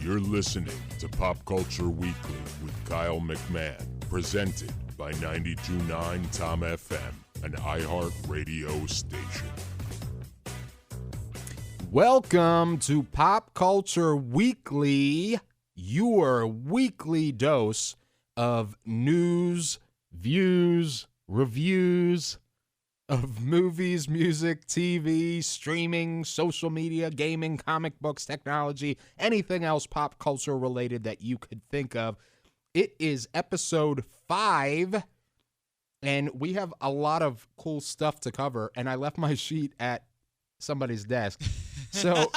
You're listening to Pop Culture Weekly with Kyle McMahon, presented by 92.9 Tom FM, an iHeart radio station. Welcome to Pop Culture Weekly, your weekly dose of news, views, reviews of movies, music, TV, streaming, social media, gaming, comic books, technology, anything else pop culture related that you could think of. It is episode 5, and we have a lot of cool stuff to cover, and I left my sheet at somebody's desk. So,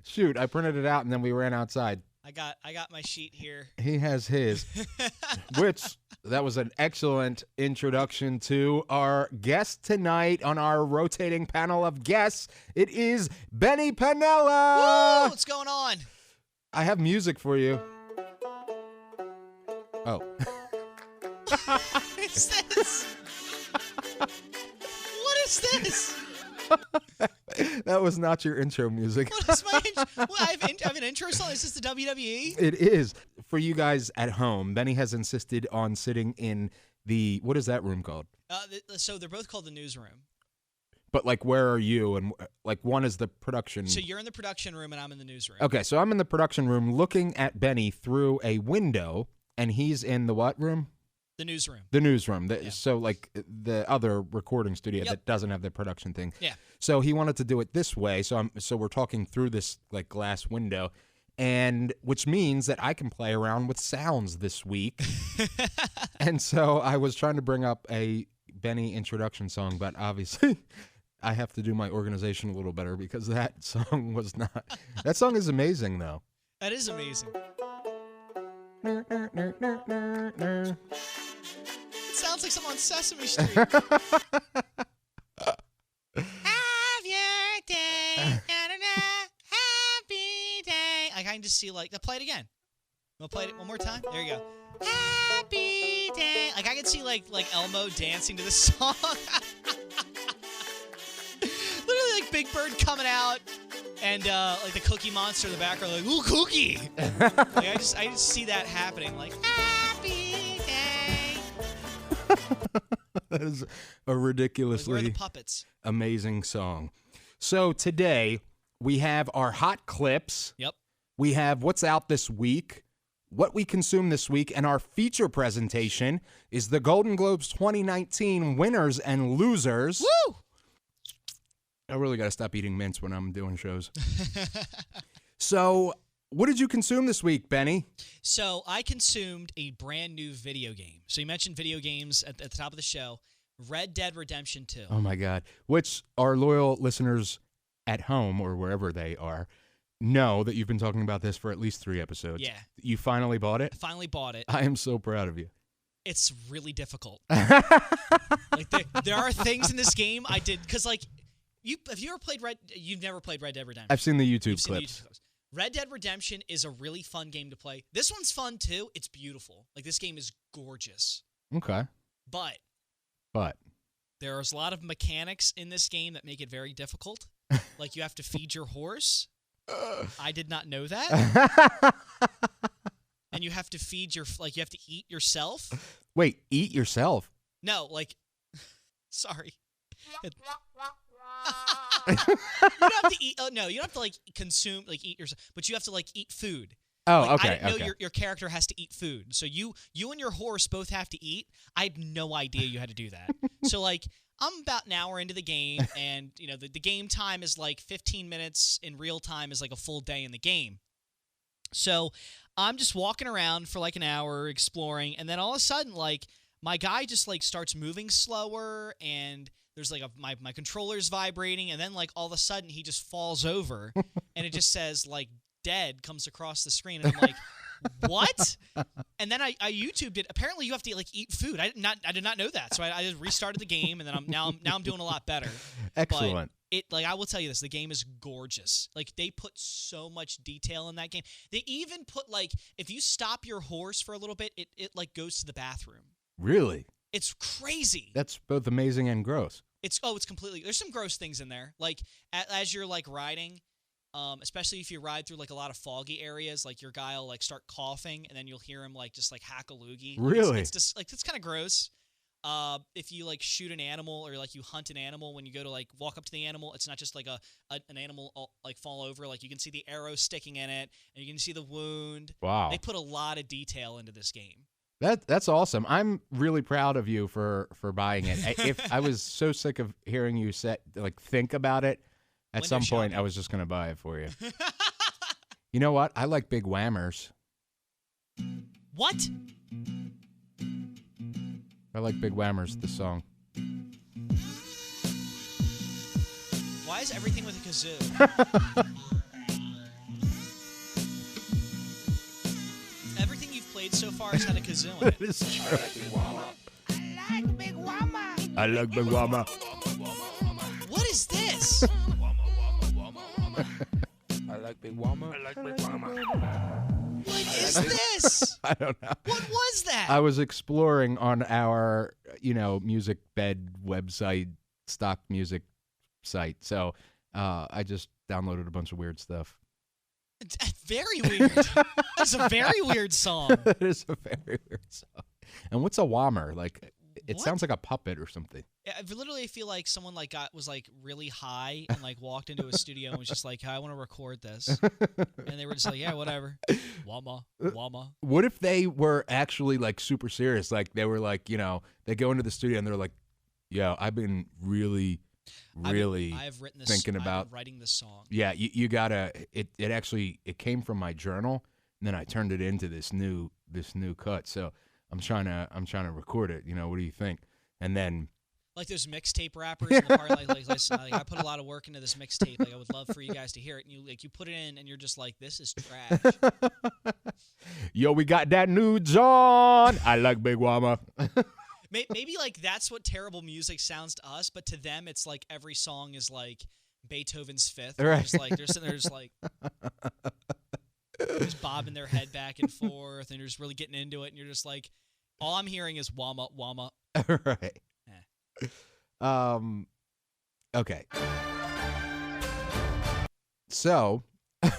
shoot, I printed it out, and then we ran outside. I got my sheet here. He has his, which that was an excellent introduction to our guest tonight on our rotating panel of guests. It is Benny Panella. Woo! What's going on? I have music for you. Oh. What is this? What is this? That was not your intro music. What is my intro? I have an intro song? Is this the WWE? It is. For you guys at home, Benny has insisted on sitting in the, what is that room called? So they're both called the newsroom. But, like, where are you? And, like, one is the production. So you're in the production room and I'm in the newsroom. Okay, so I'm in the production room looking at Benny through a window, and he's in the what room? The newsroom. The newsroom. Yeah. So, like, the other recording studio Yep. that doesn't have the production thing. Yeah. So he wanted to do it this way. So we're talking through this, like, glass window, and which means that I can play around with sounds this week. And so I was trying to bring up a Benny introduction song, but obviously I have to do my organization a little better because that song was not. That song is amazing, though. That is amazing. It sounds like someone on Sesame Street. Have your day, na-na-na, happy day. I can just see, like, play it again. We'll play it one more time. There you go. Happy day. Like, I can see, like Elmo dancing to this song. Literally, like, Big Bird coming out, and like the Cookie Monster in the background, like, ooh, Cookie. Like, I just see that happening, like, happy day. That is a ridiculously Where are the puppets? amazing song. So today we have our hot clips. Yep. We have what's out this week, what we consume this week, and our feature presentation is the Golden Globes 2019 winners and losers. Woo! I really got to stop eating mints when I'm doing shows. So, what did you consume this week, Benny? So I consumed a brand new video game. So you mentioned video games at the top of the show. Red Dead Redemption 2. Oh, my God. Which our loyal listeners at home or wherever they are know that you've been talking about this for at least 3 episodes. Yeah. You finally bought it? I finally bought it. I am so proud of you. It's really difficult. Like there are things in this game I did, because, like, have you ever played You've never played Red Dead Redemption. I've seen the YouTube You've seen the clips. YouTube clips. Red Dead Redemption is a really fun game to play. This one's fun too. It's beautiful. Like, this game is gorgeous. Okay. But there's a lot of mechanics in this game that make it very difficult. Like, you have to feed your horse. I did not know that. And you have to feed you have to eat yourself. Wait, eat yourself? No, like, sorry. You don't have to eat. Oh, no, you don't have to, like, consume, like, eat yourself, but you have to, like, eat food. Oh, Like, okay. I didn't know okay. your character has to eat food. So you and your horse both have to eat. I had no idea you had to do that. So, like, I'm about an hour into the game, and, you know, the game time is like 15 minutes in real time is like a full day in the game. So I'm just walking around for like an hour exploring, and then all of a sudden, like, my guy just, like, starts moving slower, and there's, like, my controller's vibrating, and then, like, all of a sudden he just falls over, and it just says, like, dead comes across the screen, and I'm like, what? And then I YouTubed it. Apparently you have to, like, eat food. I did not know that. So I just restarted the game, and then I'm doing a lot better. Excellent. But I will tell you this, the game is gorgeous. Like, they put so much detail in that game. They even put, like, if you stop your horse for a little bit, it like goes to the bathroom. Really? It's crazy. That's both amazing and gross. It's completely, there's some gross things in there. Like, as you're, like, riding, especially if you ride through like a lot of foggy areas. Like your guy will like start coughing, and then you'll hear him like just like hack a loogie. Really? It's just like it's kind of gross. If you like shoot an animal or like you hunt an animal, when you go to like walk up to the animal, it's not just like an animal like fall over. Like you can see the arrow sticking in it, and you can see the wound. Wow. They put a lot of detail into this game. That's awesome. I'm really proud of you for buying it. If I was so sick of hearing you think about it, at Window some point shopping. I was just going to buy it for you. You know what? I like big whammers. What? I like big whammers, the song. Why is everything with a kazoo? Everything you've played so far has had a kazoo in it. It is true. I like Big Wama. I like big whammer. What is this? I like Big Wama. I like Big Wama. What is this? I don't know. What was that? I was exploring on our, music bed website, stock music site. So I just downloaded a bunch of weird stuff. It's very weird. That's a very weird song. It is a very weird song. And what's a whammer? Like, it What? sounds like a puppet or something. I literally feel like someone like was like really high and like walked into a studio and was just like, I want to record this. And they were just like, yeah, whatever. Wama, wama. What if they were actually like super serious? Like they were like, they go into the studio and they're like, yeah, I've been really I've written this. thinking I've been about writing this song. Yeah, you gotta. It actually came from my journal, and then I turned it into this new cut. So I'm trying to record it. What do you think? And then Like those mixtape rappers in the part, like listen, like, I put a lot of work into this mixtape. Like I would love for you guys to hear it. And you put it in, and you're just like, this is trash. yo, we got that new John. I like Big Wama. Maybe like that's what terrible music sounds to us, but to them, it's like every song is like Beethoven's Fifth. Right. Just like they're sitting there, just like just bobbing their head back and forth, and you're just really getting into it, and you're just like, all I'm hearing is wama wama. Right. Okay. So You're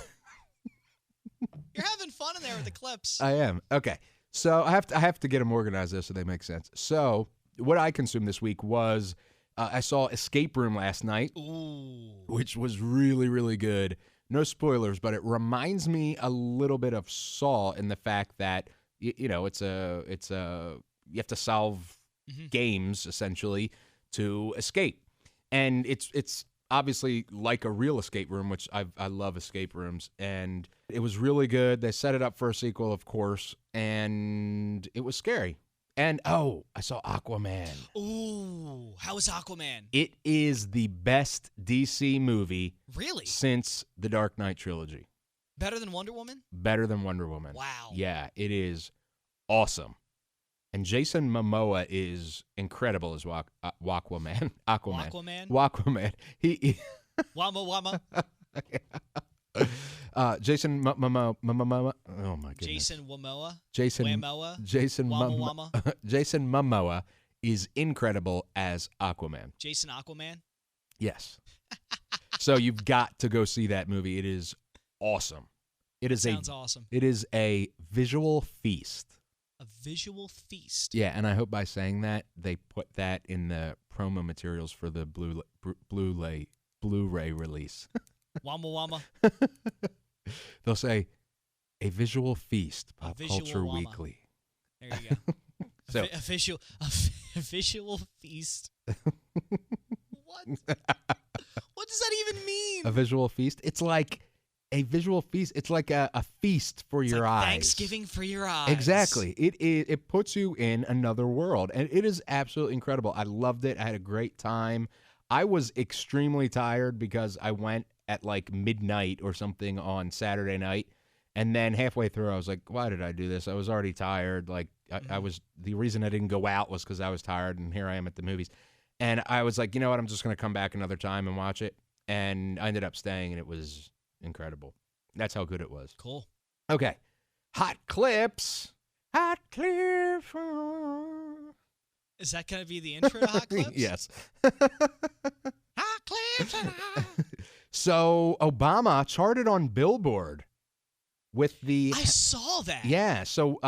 having fun in there with the clips. I am. Okay. So I have to get them organized so they make sense. So what I consumed this week was I saw Escape Room last night, Ooh. which was really, really good. No spoilers, but it reminds me a little bit of Saw in the fact that it's a you have to solve games essentially to escape, and it's obviously like a real escape room, which I love escape rooms, and it was really good. They set it up for a sequel, of course, and it was scary. And I saw Aquaman. Ooh, how was Aquaman? It is the best DC movie Really? since the Dark Knight trilogy. Better than Wonder Woman? Better than Wonder Woman. Wow. Yeah, it is awesome. And Jason Momoa is incredible as Aquaman. Aquaman? Aquaman. He Wama Jason Momoa. Oh my goodness. Jason Momoa? Jason Wamoa? Jason Wama Wama? Jason Momoa is incredible as Aquaman. Jason Aquaman? Yes. So you've got to go see that movie. It is awesome. Sounds awesome. It is a visual feast. A visual feast. Yeah, and I hope by saying that they put that in the promo materials for the Blu-ray release. Wama Wama? They'll say a visual feast, A Pop visual Culture wama. Weekly. There you go. So a visual feast. What? What does that even mean? a visual feast. It's like a visual feast. It's like a feast for It's your like eyes. Thanksgiving for your eyes. Exactly. It puts you in another world, and it is absolutely incredible. I loved it. I had a great time. I was extremely tired because I went at like midnight or something on Saturday night, and then halfway through I was like, why did I do this? I was already tired. Like I was, the reason I didn't go out was because I was tired, and here I am at the movies. And I was like, you know what? I'm just going to come back another time and watch it. And I ended up staying, and it was incredible. That's how good it was. Cool. Okay. Hot clips. Hot clips. Is that going to be the intro to Hot Clips? Yes. Hot Clips. So Obama charted on Billboard with the... I saw that. Yeah, so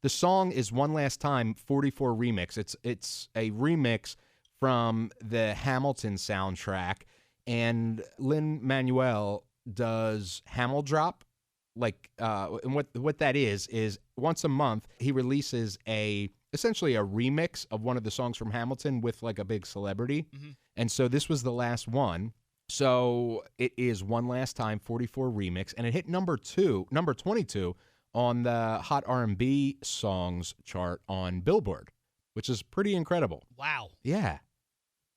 the song is One Last Time 44 remix. It's a remix from the Hamilton soundtrack, and Lin-Manuel does Hamil Drop. And what that is once a month he releases essentially a remix of one of the songs from Hamilton with like a big celebrity. Mm-hmm. And so this was the last one. So it is One Last Time 44 remix, and it hit number 22 on the Hot R&B Songs chart on Billboard, which is pretty incredible. Wow. Yeah.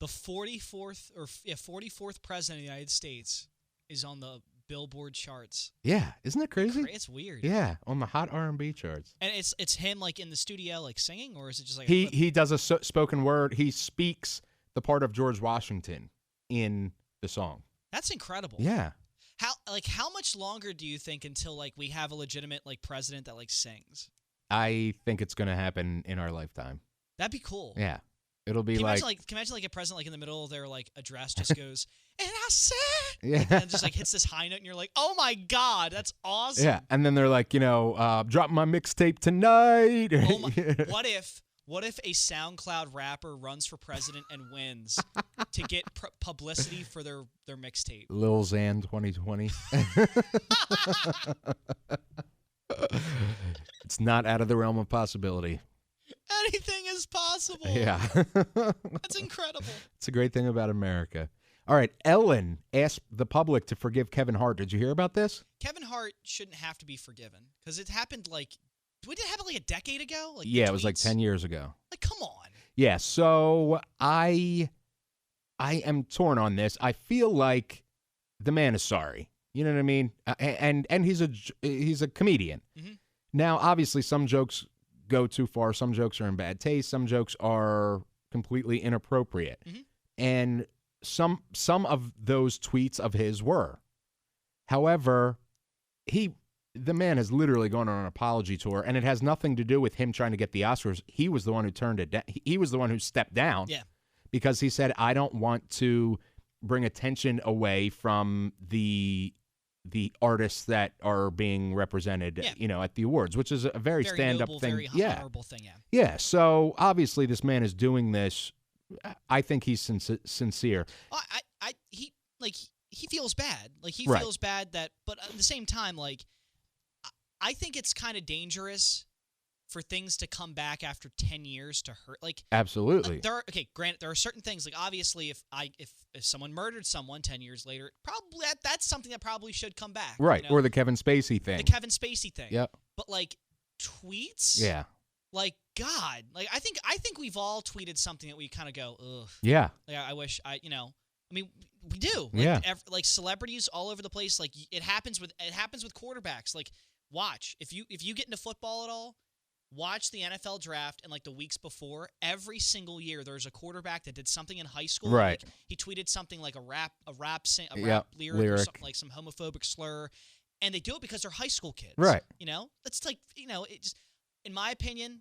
The 44th president of the United States is on the Billboard charts. Yeah, isn't that crazy? It's weird. Yeah, on the Hot R&B charts. And it's him like in the studio like singing, or is it just like he does a spoken word. He speaks the part of George Washington in the song. That's incredible. Yeah. How much longer do you think until like we have a legitimate like president that like sings? I think it's going to happen in our lifetime. That'd be cool. Yeah. It'll be can you like... imagine like a president like in the middle of their like address just goes, and I said... Yeah. And just like hits this high note and you're like, oh my God, that's awesome. Yeah. And then they're like, dropping my mixtape tonight. Oh my, what if a SoundCloud rapper runs for president and wins to get publicity for their mixtape? Lil Xan 2020. It's not out of the realm of possibility. Anything is possible. Yeah. That's incredible. It's a great thing about America. All right, Ellen asked the public to forgive Kevin Hart. Did you hear about this? Kevin Hart shouldn't have to be forgiven because it happened like... Did it happen like a decade ago? Like yeah, it was like 10 years ago. Like, come on. Yeah, so I am torn on this. I feel like the man is sorry. You know what I mean? And he's a comedian. Mm-hmm. Now, obviously, some jokes go too far. Some jokes are in bad taste. Some jokes are completely inappropriate. Mm-hmm. And some of those tweets of his were. However, the man has literally gone on an apology tour, and it has nothing to do with him trying to get the Oscars. He was the one who turned it down. He was the one who stepped down. Yeah. Because he said, I don't want to bring attention away from the artists that are being represented, at the awards, which is a very stand-up noble, thing. Very honorable thing, yeah. Yeah, so obviously this man is doing this. I think he's sincere. He feels bad. Like, he right. feels bad that, but at the same time, like, I think it's kind of dangerous for things to come back after 10 years to hurt. Like, absolutely. Granted, there are certain things, like, obviously, if someone murdered someone 10 years later, probably that's something that probably should come back. Right, or the Kevin Spacey thing. The Kevin Spacey thing. Yep. But, like, tweets? Yeah. Like, God. Like, I think we've all tweeted something that we kind of go, ugh. Yeah. Like, I wish we do. Like, yeah. Like, celebrities all over the place. Like, it happens with quarterbacks. Like, watch. If you get into football at all, watch the NFL draft and like the weeks before. Every single year, there's a quarterback that did something in high school. Right. Like, he tweeted something like a rap lyric. Or something, like some homophobic slur, and they do it because they're high school kids. Right. It's like it just, in my opinion,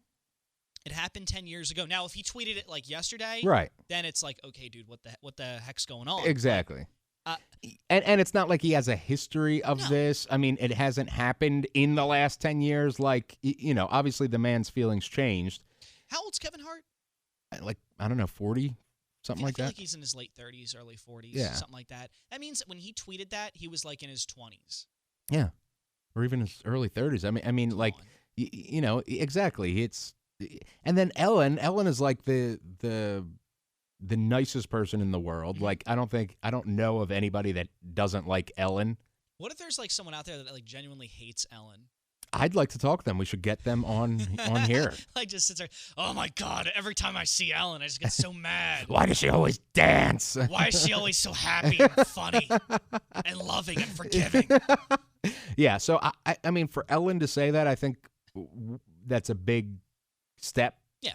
it happened 10 years ago. Now, if he tweeted it like yesterday, right, then it's like, okay, dude, what the heck's going on? Exactly. And it's not like he has a history of this. I mean, it hasn't happened in the last 10 years. Like, obviously the man's feelings changed. How old's Kevin Hart? Like, I don't know, 40, something like I feel that. like he's in his late 30s, early 40s, something like that. That means when he tweeted that, he was like in his 20s. Yeah, or even his early 30s. I mean, like, exactly. And then Ellen is like the nicest person in the world. Like, I don't know of anybody that doesn't like Ellen. What if there's like someone out there that like genuinely hates Ellen? I'd like to talk to them. We should get them on here. Like, just sits there. Oh my God! Every time I see Ellen, I just get so mad. Why does she always dance? Why is she always so happy and funny and loving and forgiving? Yeah. So I mean, for Ellen to say that, I think that's a big step. Yeah.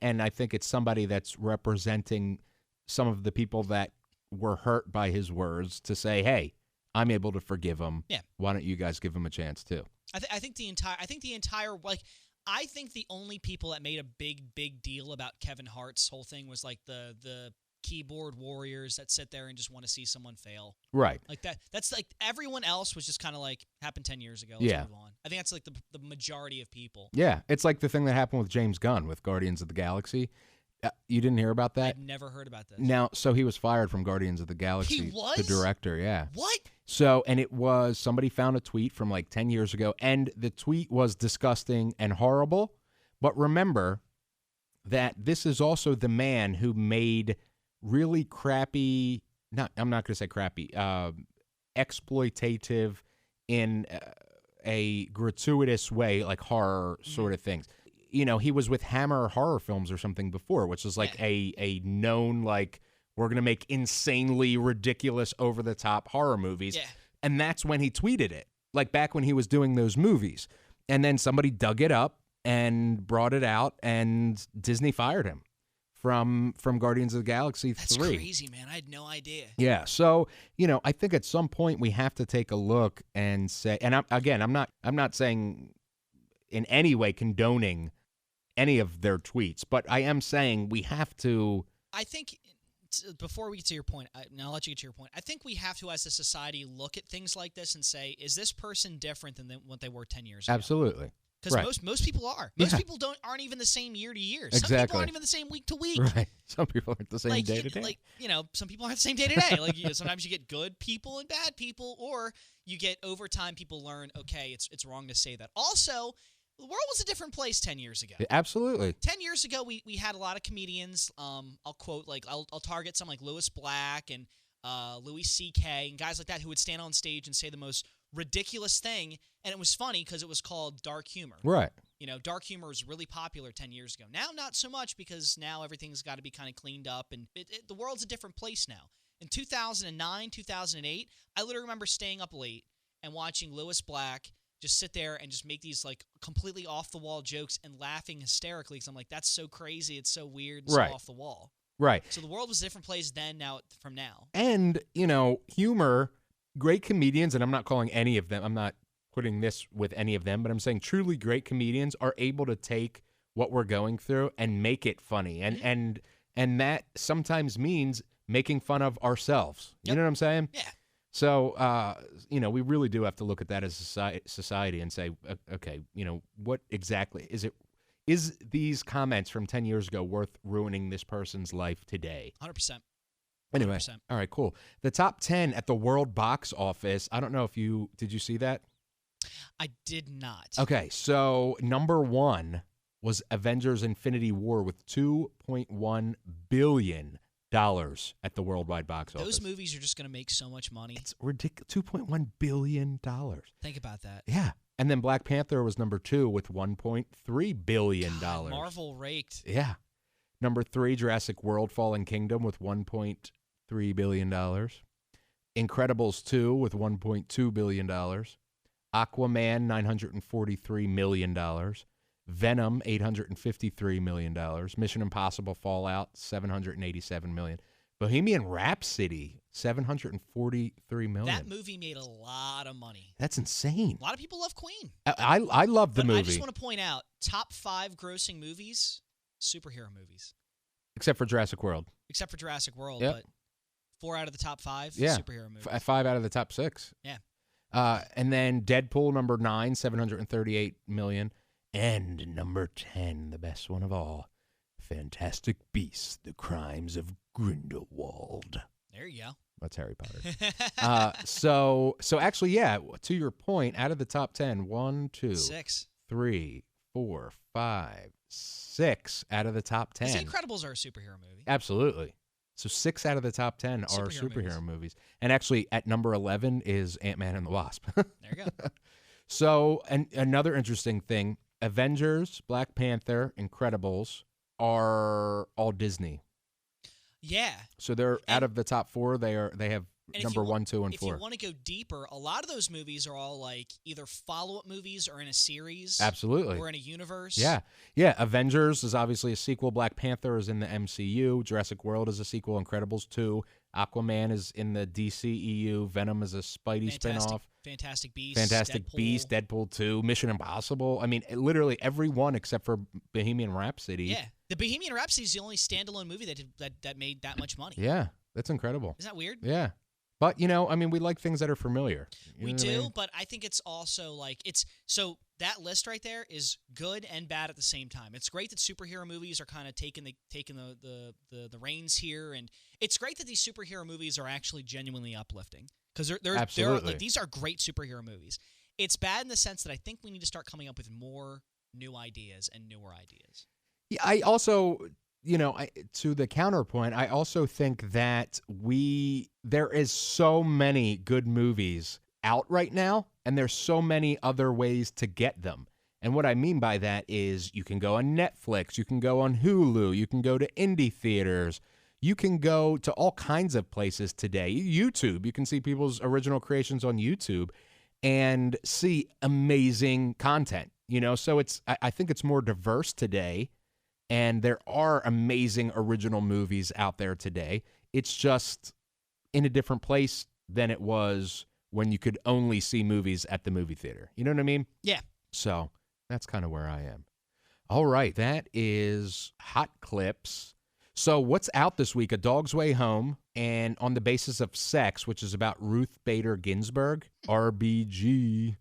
And I think it's somebody that's representing some of the people that were hurt by his words to say, hey, I'm able to forgive him. Yeah. Why don't you guys give him a chance too? I think the only people that made a big deal about Kevin Hart's whole thing was like the keyboard warriors that sit there and just want to see someone fail. Right. Like that. That's like everyone else was just kind of like happened 10 years ago. Let's move on. I think that's like the majority of people. Yeah. It's like the thing that happened with James Gunn with Guardians of the Galaxy. You didn't hear about that? I've never heard about this. Now, so he was fired from Guardians of the Galaxy. He was? The director, yeah. What? So, and it was, somebody found a tweet from like 10 years ago, and the tweet was disgusting and horrible. But remember that this is also the man who made really crappy, I'm not going to say crappy, exploitative in a gratuitous way, like horror sort of things. You know, he was with Hammer Horror Films or something before, which is like a known, like, we're going to make insanely ridiculous, over-the-top horror movies. Yeah. And that's when he tweeted it, like back when he was doing those movies. And then somebody dug it up and brought it out, and Disney fired him from Guardians of the Galaxy 3. That's crazy, man. I had no idea. Yeah. So, you know, I think at some point we have to take a look and say, and I'm not saying in any way condoning any of their tweets, but I am saying we have to. I think before we get to your point, I'll let you get to your point. I think we have to, as a society, look at things like this and say, is this person different than what they were 10 years ago? Absolutely. Because right. most people are. Most people aren't even the same year to year. Some Exactly. people aren't even the same week to week. Right. Some people aren't the same day to day. Like, you know, some people aren't the same day to day. Like, sometimes you get good people and bad people, or you get, over time, people learn, okay, it's wrong to say that. Also, the world was a different place 10 years ago. Absolutely. 10 years ago, we had a lot of comedians. I'll quote, like, I'll target some like Louis Black and Louis C.K. and guys like that who would stand on stage and say the most ridiculous thing, and it was funny because it was called dark humor. Right. You know, dark humor was really popular 10 years ago. Now, not so much, because now everything's got to be kind of cleaned up, and the world's a different place now. In 2009, 2008, I literally remember staying up late and watching Louis Black just sit there and just make these like completely off-the-wall jokes and laughing hysterically, because I'm like, that's so crazy, it's so weird, so off the wall. Right. So the world was a different place then, from now. And, you know, humor, great comedians, and I'm not calling any of them, I'm not putting this with any of them, but I'm saying truly great comedians are able to take what we're going through and make it funny. And and that sometimes means making fun of ourselves. You know what I'm saying? Yeah. So, you know, we really do have to look at that as a society and say, okay, you know, what exactly is it? Is these comments from 10 years ago worth ruining this person's life today? 100%. Anyway, 100%. All right, cool. The top 10 at the World Box Office. I don't know if did you see that? I did not. Okay, so number 1 was Avengers Infinity War with $2.1 billion at the worldwide box office. Those movies are just going to make so much money. It's ridiculous. $2.1 billion. Think about that. Yeah. And then Black Panther was number 2 with $1.3 billion. God, Marvel raked. Yeah. Number 3, Jurassic World Fallen Kingdom with $1.3 billion. Incredibles 2 with $1.2 billion. Aquaman, $943 million. Venom, $853 million. Mission Impossible Fallout, $787 million. Bohemian Rhapsody, $743 million. That movie made a lot of money. That's insane. A lot of people love Queen. I love the movie. I just want to point out, top 5 grossing movies, superhero movies. Except for Jurassic World. Except for Jurassic World, Yep. but 4 out of the top 5, Yeah. superhero movies. 5 out of the top 6. Yeah. And then Deadpool, number 9, $738 million. And number 10, the best one of all, Fantastic Beasts, The Crimes of Grindelwald. There you go. That's Harry Potter. So actually, yeah, to your point, out of the top 10, 1, 2, 6, 3, 4, 5, 6 out of the top 10. The Incredibles are a superhero movie. Absolutely. So 6 out of the top 10 are superhero movies. And actually, at number 11 is Ant-Man and the Wasp. There you go. So, and another interesting thing, Avengers, Black Panther, Incredibles are all Disney. Yeah. So they're out of the top 4. They have number 1, 2, and 4. If you want to go deeper, a lot of those movies are all like either follow-up movies or in a series. Absolutely. Or in a universe. Yeah. Yeah. Avengers is obviously a sequel. Black Panther is in the MCU. Jurassic World is a sequel. Incredibles 2. Aquaman is in the DCEU. Venom is a Spidey spinoff. Fantastic Beasts. Fantastic Beasts. Deadpool 2. Mission Impossible. I mean, literally every one except for Bohemian Rhapsody. Yeah. The Bohemian Rhapsody is the only standalone movie that made that much money. Yeah, that's incredible. Isn't that weird? Yeah. But, I mean, we like things that are familiar. We do, but I think it's also like so that list right there is good and bad at the same time. It's great that superhero movies are kind of taking the reins here, and it's great that these superhero movies are actually genuinely uplifting because they're like, these are great superhero movies. It's bad in the sense that I think we need to start coming up with more new ideas and newer ideas. Yeah, I also, to the counterpoint, I also think that there is so many good movies out right now, and there's so many other ways to get them. And what I mean by that is you can go on Netflix, you can go on Hulu, you can go to indie theaters, you can go to all kinds of places today. YouTube, you can see people's original creations on YouTube and see amazing content. So I think it's more diverse today. And there are amazing original movies out there today. It's just in a different place than it was when you could only see movies at the movie theater. You know what I mean? Yeah. So that's kind of where I am. All right, that is Hot Clips. So what's out this week? A Dog's Way Home, and On the Basis of Sex, which is about Ruth Bader Ginsburg, RBG.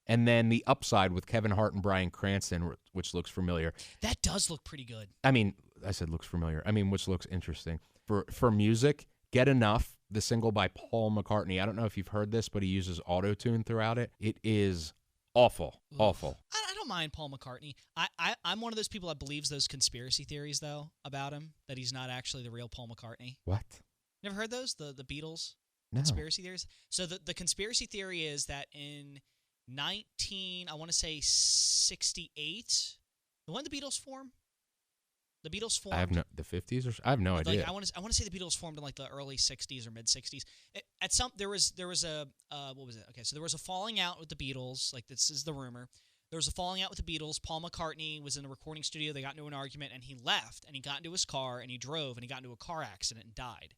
And then The Upside with Kevin Hart and Bryan Cranston, which looks familiar. That does look pretty good. I mean, I said looks familiar. I mean, which looks interesting. For music, Get Enough, the single by Paul McCartney. I don't know if you've heard this, but he uses auto-tune throughout it. It is awful. Oof. Awful. I don't mind Paul McCartney. I'm one of those people that believes those conspiracy theories, though, about him, that he's not actually the real Paul McCartney. What? Never heard those? The Beatles No. conspiracy theories? So the conspiracy theory is that in 68. When the Beatles formed? The Beatles formed. I have the 50s or I have no idea. I want to say the Beatles formed in like the early 60s or mid 60s. There was a what was it? Okay, so there was a falling out with the Beatles. Like, this is the rumor. There was a falling out with the Beatles. Paul McCartney was in the recording studio. They got into an argument, and he left, and he got into his car, and he drove, and he got into a car accident and died.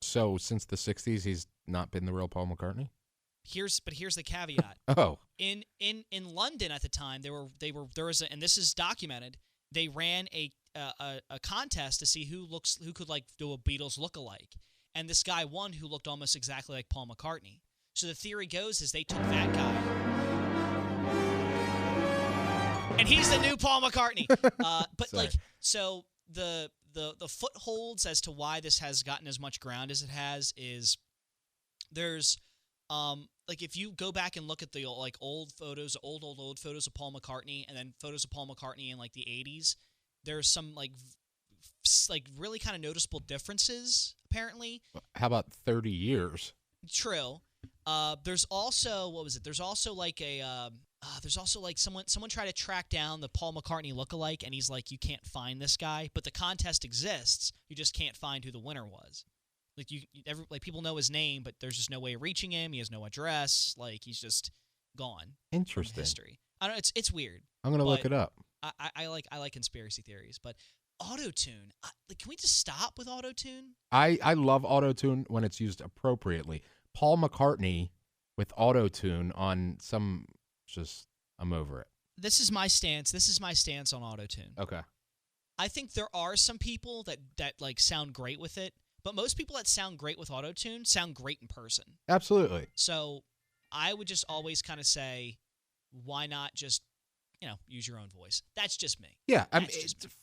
So since the 60s, he's not been the real Paul McCartney? Here's the caveat. Oh. In London at the time, there was and this is documented. They ran a contest to see who could like do a Beatles lookalike, and this guy won who looked almost exactly like Paul McCartney. So the theory goes is they took that guy, and he's the new Paul McCartney. But Sorry. so the footholds as to why this has gotten as much ground as it has is there's. Like if you go back and look at the old photos, old photos of Paul McCartney, and then photos of Paul McCartney in like the 80s, there's some like really kind of noticeable differences apparently. How about 30 years? True. There's also There's also like someone tried to track down the Paul McCartney lookalike, and he's like, you can't find this guy, but the contest exists. You just can't find who the winner was. Like people know his name, but there's just no way of reaching him. He has no address. Like, he's just gone. Interesting. From history. I don't know. It's weird. I'm gonna look it up. I like conspiracy theories, but auto-tune. Can we just stop with auto-tune? I love auto-tune when it's used appropriately. Paul McCartney with auto-tune on I'm over it. This is my stance. On auto-tune. Okay. I think there are some people that like sound great with it. But most people that sound great with auto-tune sound great in person. Absolutely. So I would just always kind of say, why not just, use your own voice? That's just me. Yeah.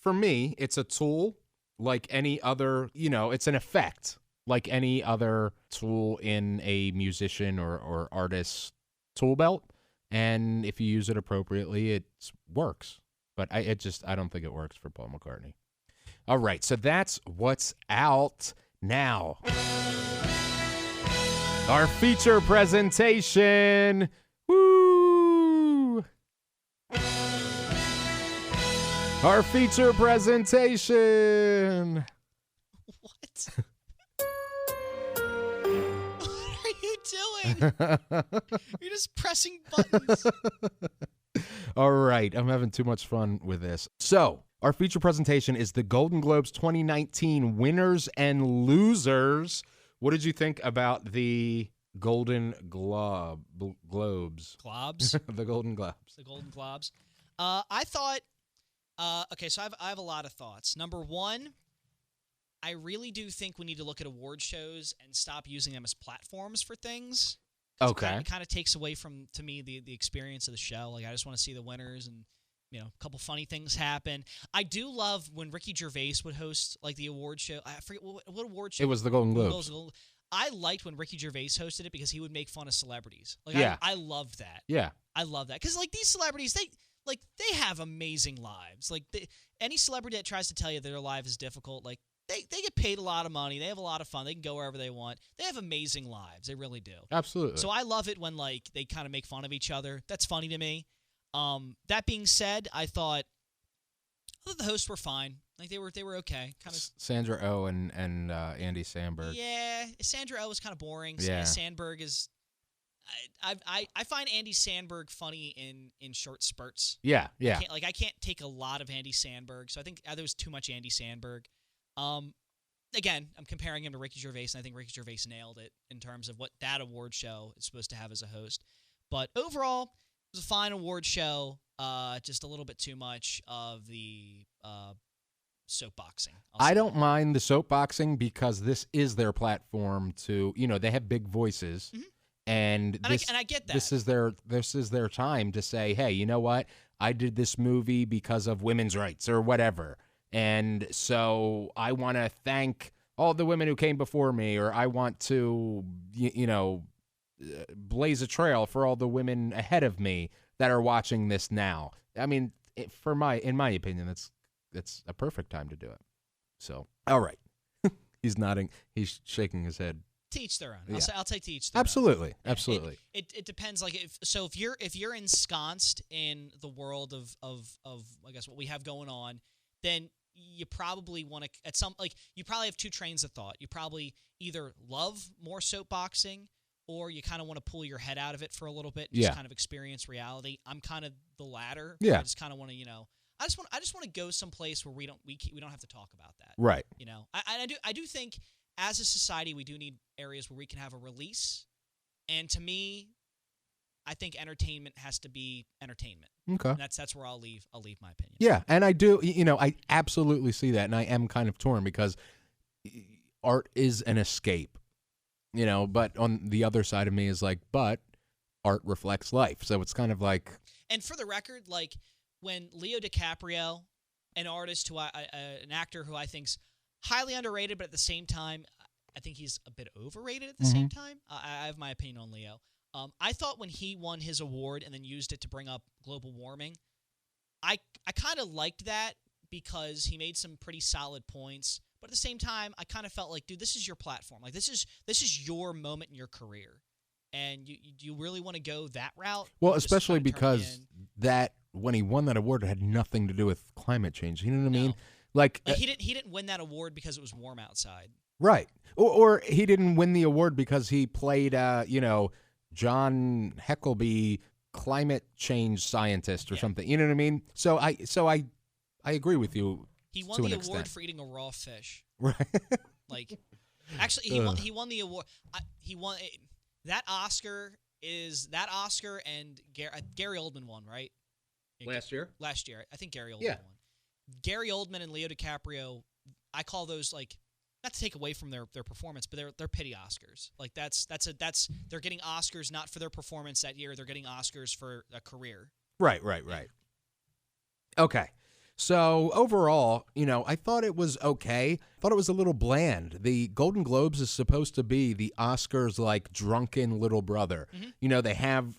For me, it's a tool like any other, it's an effect like any other tool in a musician or artist's tool belt. And if you use it appropriately, it works. But I don't think it works for Paul McCartney. All right. So that's what's out. Now, our feature presentation. Woo! Our feature presentation. What? What are you doing? You're just pressing buttons. All right. I'm having too much fun with this. So, our feature presentation is the Golden Globes 2019 winners and losers. What did you think about the Golden Globes? Globs? The Golden Globes. The Golden Globes. I thought Okay, so I have a lot of thoughts. Number one, I really do think we need to look at award shows and stop using them as platforms for things. Okay. It kind of takes away from, to me, the experience of the show. Like, I just want to see the winners and, you know, a couple funny things happen. I do love when Ricky Gervais would host, like, the award show. I forget what award show. It was the Golden Globes. I liked when Ricky Gervais hosted it because he would make fun of celebrities. Like, Yeah. I loved that. Yeah. I love that. Because, like, these celebrities, they have amazing lives. Like, any celebrity that tries to tell you their life is difficult, like, they get paid a lot of money. They have a lot of fun. They can go wherever they want. They have amazing lives. They really do. Absolutely. So I love it when, like, they kind of make fun of each other. That's funny to me. That being said, I thought the hosts were fine. Like, they were okay. Kind of Sandra Oh and Andy Samberg. Yeah, Sandra Oh was kind of boring. Yeah. Sandberg is. I find Andy Samberg funny in short spurts. Yeah. Yeah. I can't take a lot of Andy Samberg, so I think there was too much Andy Samberg. Again, I'm comparing him to Ricky Gervais, and I think Ricky Gervais nailed it in terms of what that award show is supposed to have as a host. But overall, it was a fine award show. Just a little bit too much of the soapboxing. I don't mind the soapboxing because this is their platform to, you know, they have big voices. Mm-hmm. And I get that. This is their time to say, hey, you know what? I did this movie because of women's rights or whatever. And so I want to thank all the women who came before me, or I want to, blaze a trail for all the women ahead of me that are watching this now. I mean, in my opinion, that's a perfect time to do it. So, all right. He's nodding. He's shaking his head. Teach their own. Yeah. I'll say teach their Absolutely. own. Absolutely. It depends. Like, if you're ensconced in the world of I guess what we have going on, then you probably want to you probably have two trains of thought. You probably either love more soapboxing, or you kind of want to pull your head out of it for a little bit, and just kind of experience reality. I'm kind of the latter. Yeah. I just kind of want to, I just want to go someplace where we don't have to talk about that. Right. I do think as a society we do need areas where we can have a release, and to me, I think entertainment has to be entertainment. Okay. And that's where I'll leave my opinion. Yeah, and I do, I absolutely see that, and I am kind of torn because art is an escape, but on the other side of me is like, but art reflects life, so it's kind of like. And for the record, like, when Leo DiCaprio, an artist an actor who I think's highly underrated, but at the same time, I think he's a bit overrated at the same time. I have my opinion on Leo. I thought when he won his award and then used it to bring up global warming, I kind of liked that because he made some pretty solid points. But at the same time, I kind of felt like, dude, this is your platform. Like, this is your moment in your career, and you really want to go that route? Well, especially because that when he won that award, it had nothing to do with climate change. You know what I mean? Like he didn't win that award because it was warm outside. Right. Or he didn't win the award because he played John Heckleby, climate change scientist or something. You know what I mean? So I agree with you. He won the award for eating a raw fish. Right. Like, actually, he won the award. He won that Oscar and Gary Oldman won, right? Last year, I think Gary Oldman won. Gary Oldman and Leo DiCaprio, I call those, like, not to take away from their performance, but they're pity Oscars. Like, they're getting Oscars not for their performance that year. They're getting Oscars for a career. Right. Okay. So overall, I thought it was okay. I thought it was a little bland. The Golden Globes is supposed to be the Oscars, like, drunken little brother. Mm-hmm. They have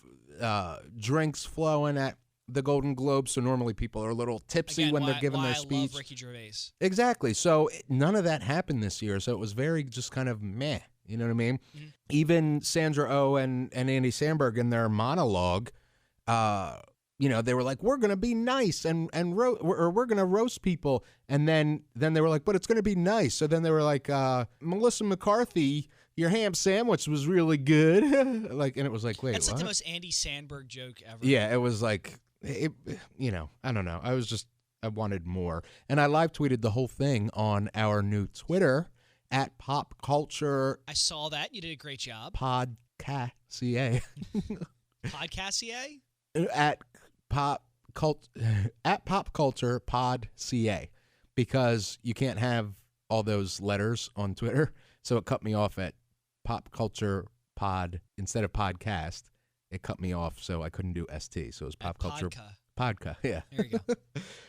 drinks flowing at the Golden Globes, so normally people are a little tipsy when they're giving their speech. I love Ricky Gervais. Exactly. So none of that happened this year, so it was very just kind of meh. You know what I mean? Mm-hmm. Even Sandra Oh and Andy Samberg in their monologue, they were like, we're going to be nice and we're going to roast people. And then they were like, but it's going to be nice. So then they were like, Melissa McCarthy, your ham sandwich was really good. And it was like, wait, that's what? Like the most Andy Samberg joke ever. Yeah, it was like, I don't know. I wanted more. And I live tweeted the whole thing on our new Twitter at Pop Culture. I saw that. You did a great job. Podcastier. Podcastier? At Pop at Pop Culture Pod CA, because you can't have all those letters on Twitter. So it cut me off at Pop Culture Pod instead of podcast. It cut me off, so I couldn't do ST. So it was Pop Culture Podca. Yeah. There you go.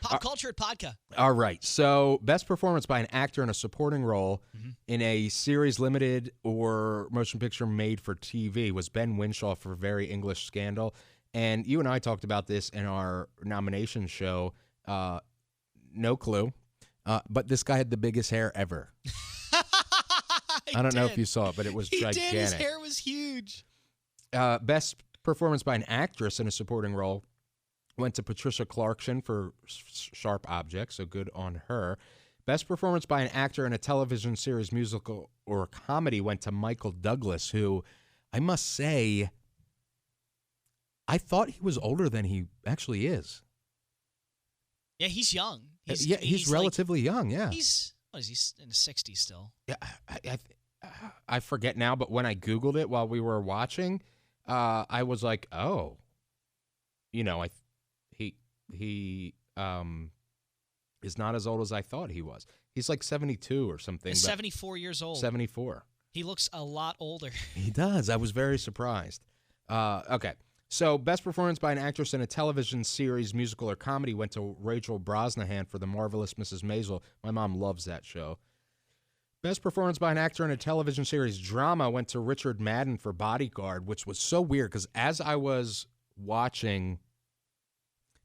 Pop Culture at Podca. All right. So best performance by an actor in a supporting role in a series, limited, or motion picture made for TV was Ben Whishaw for Very English Scandal. And you and I talked about this in our nomination show. No clue. But this guy had the biggest hair ever. I don't know if you saw it, but it was gigantic. Did. His hair was huge. Best performance by an actress in a supporting role went to Patricia Clarkson for Sharp Objects, so good on her. Best performance by an actor in a television series, musical, or comedy went to Michael Douglas, who I must say, I thought he was older than he actually is. Yeah, he's young. He's relatively young, yeah. He's in his 60s still. Yeah, I forget now, but when I Googled it while we were watching, I was like, oh, he is not as old as I thought he was. He's like 72 or something. He's 74 years old. 74. He looks a lot older. He does. I was very surprised. Okay. So best performance by an actress in a television series, musical, or comedy went to Rachel Brosnahan for The Marvelous Mrs. Maisel. My mom loves that show. Best performance by an actor in a television series drama went to Richard Madden for Bodyguard, which was so weird because as I was watching,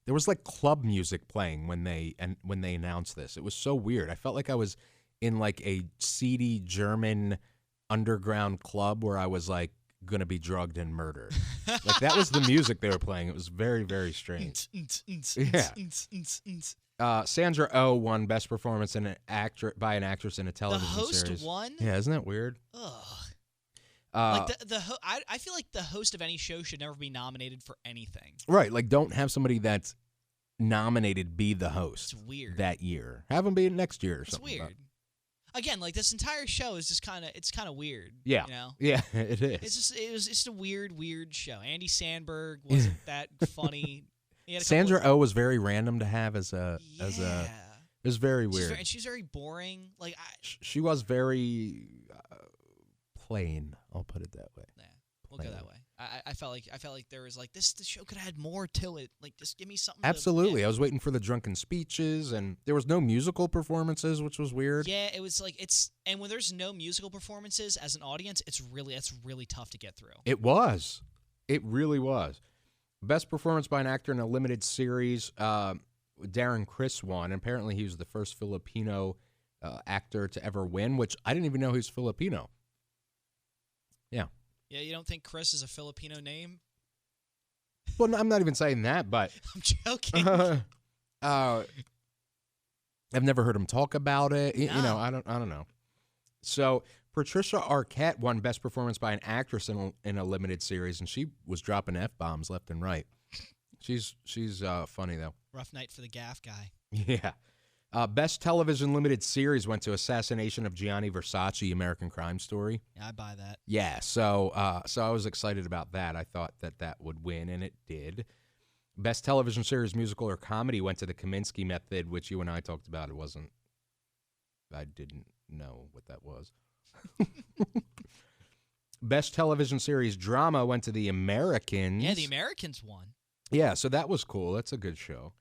there was like club music playing when they announced this. It was so weird. I felt like I was in like a seedy German underground club where I was like going to be drugged and murdered. Like that was the music they were playing. It was very, very strange. Yeah. Sandra Oh won Best Performance in by an actress in a television series. The host won? Yeah, isn't that weird? Ugh. Like I feel like the host of any show should never be nominated for anything. Right, like don't have somebody that's nominated be the host. It's weird. That year. Have them be it next year or it's something. It's weird. Again, like this entire show is just kind of weird. Yeah. You know? Yeah, it is. It was just a weird show. Andy Samberg wasn't that funny. Sandra Oh was very random to have as a. It was very weird. And she's very boring. Like she was very plain. I'll put it that way. Yeah, we'll go that way. I felt like there was like this. The show could have had more to it. Like just give me something. Absolutely, I was waiting for the drunken speeches, and there was no musical performances, which was weird. Yeah, it was like and when there's no musical performances as an audience, it's really tough to get through. It was. It really was. Best performance by an actor in a limited series, Darren Criss won. Apparently, he was the first Filipino actor to ever win, which I didn't even know he was Filipino. Yeah. Yeah, you don't think Chris is a Filipino name? Well, no, I'm not even saying that, but I'm joking. I've never heard him talk about it. No. You know, I don't know. So Patricia Arquette won Best Performance by an Actress in a limited series, and she was dropping F-bombs left and right. She's funny though. Rough night for the gaff guy. Yeah. Best Television Limited Series went to Assassination of Gianni Versace, American Crime Story. Yeah, I buy that. Yeah, so I was excited about that. I thought that would win, and it did. Best Television Series, Musical, or Comedy went to The Kaminsky Method, which you and I talked about. I didn't know what that was. Best Television Series, Drama went to The Americans. Yeah, The Americans won. Yeah, so that was cool. That's a good show.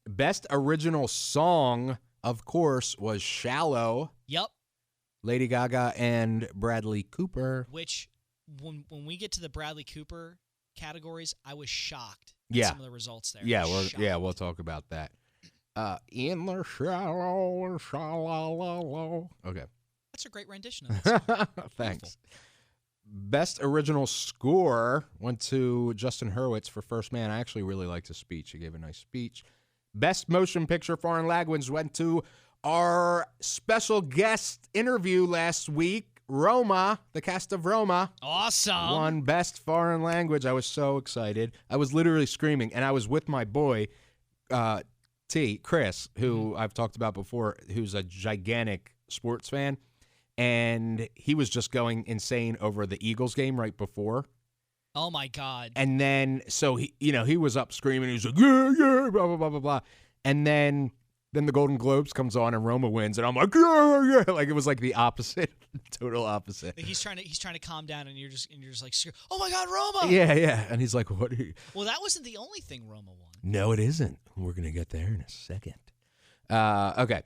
Best Original Song, of course, was Shallow. Yep. Lady Gaga and Bradley Cooper. Which, when we get to the Bradley Cooper categories, I was shocked at some of the results there. Yeah, we'll talk about that. In the shallow. Okay. That's a great rendition of that song. Thanks. Best Original Score went to Justin Hurwitz for First Man. I actually really liked his speech. He gave a nice speech. Best Motion Picture Foreign Language went to our special guest interview last week, Roma, the cast of Roma. Awesome. Won Best Foreign Language. I was so excited. I was literally screaming, and I was with my boy, Chris, who I've talked about before, who's a gigantic sports fan, and he was just going insane over the Eagles game right before. Oh my God. And then, so he was up screaming. He was like, yeah, yeah, blah, blah, blah, blah, blah. And then the Golden Globes comes on and Roma wins. And I'm like, yeah, yeah. Like, it was like the opposite, total opposite. Like he's trying to calm down, and you're just like, oh my God, Roma. Yeah, yeah. And he's like, what are you? Well, that wasn't the only thing Roma won. No, it isn't. We're going to get there in a second. Okay.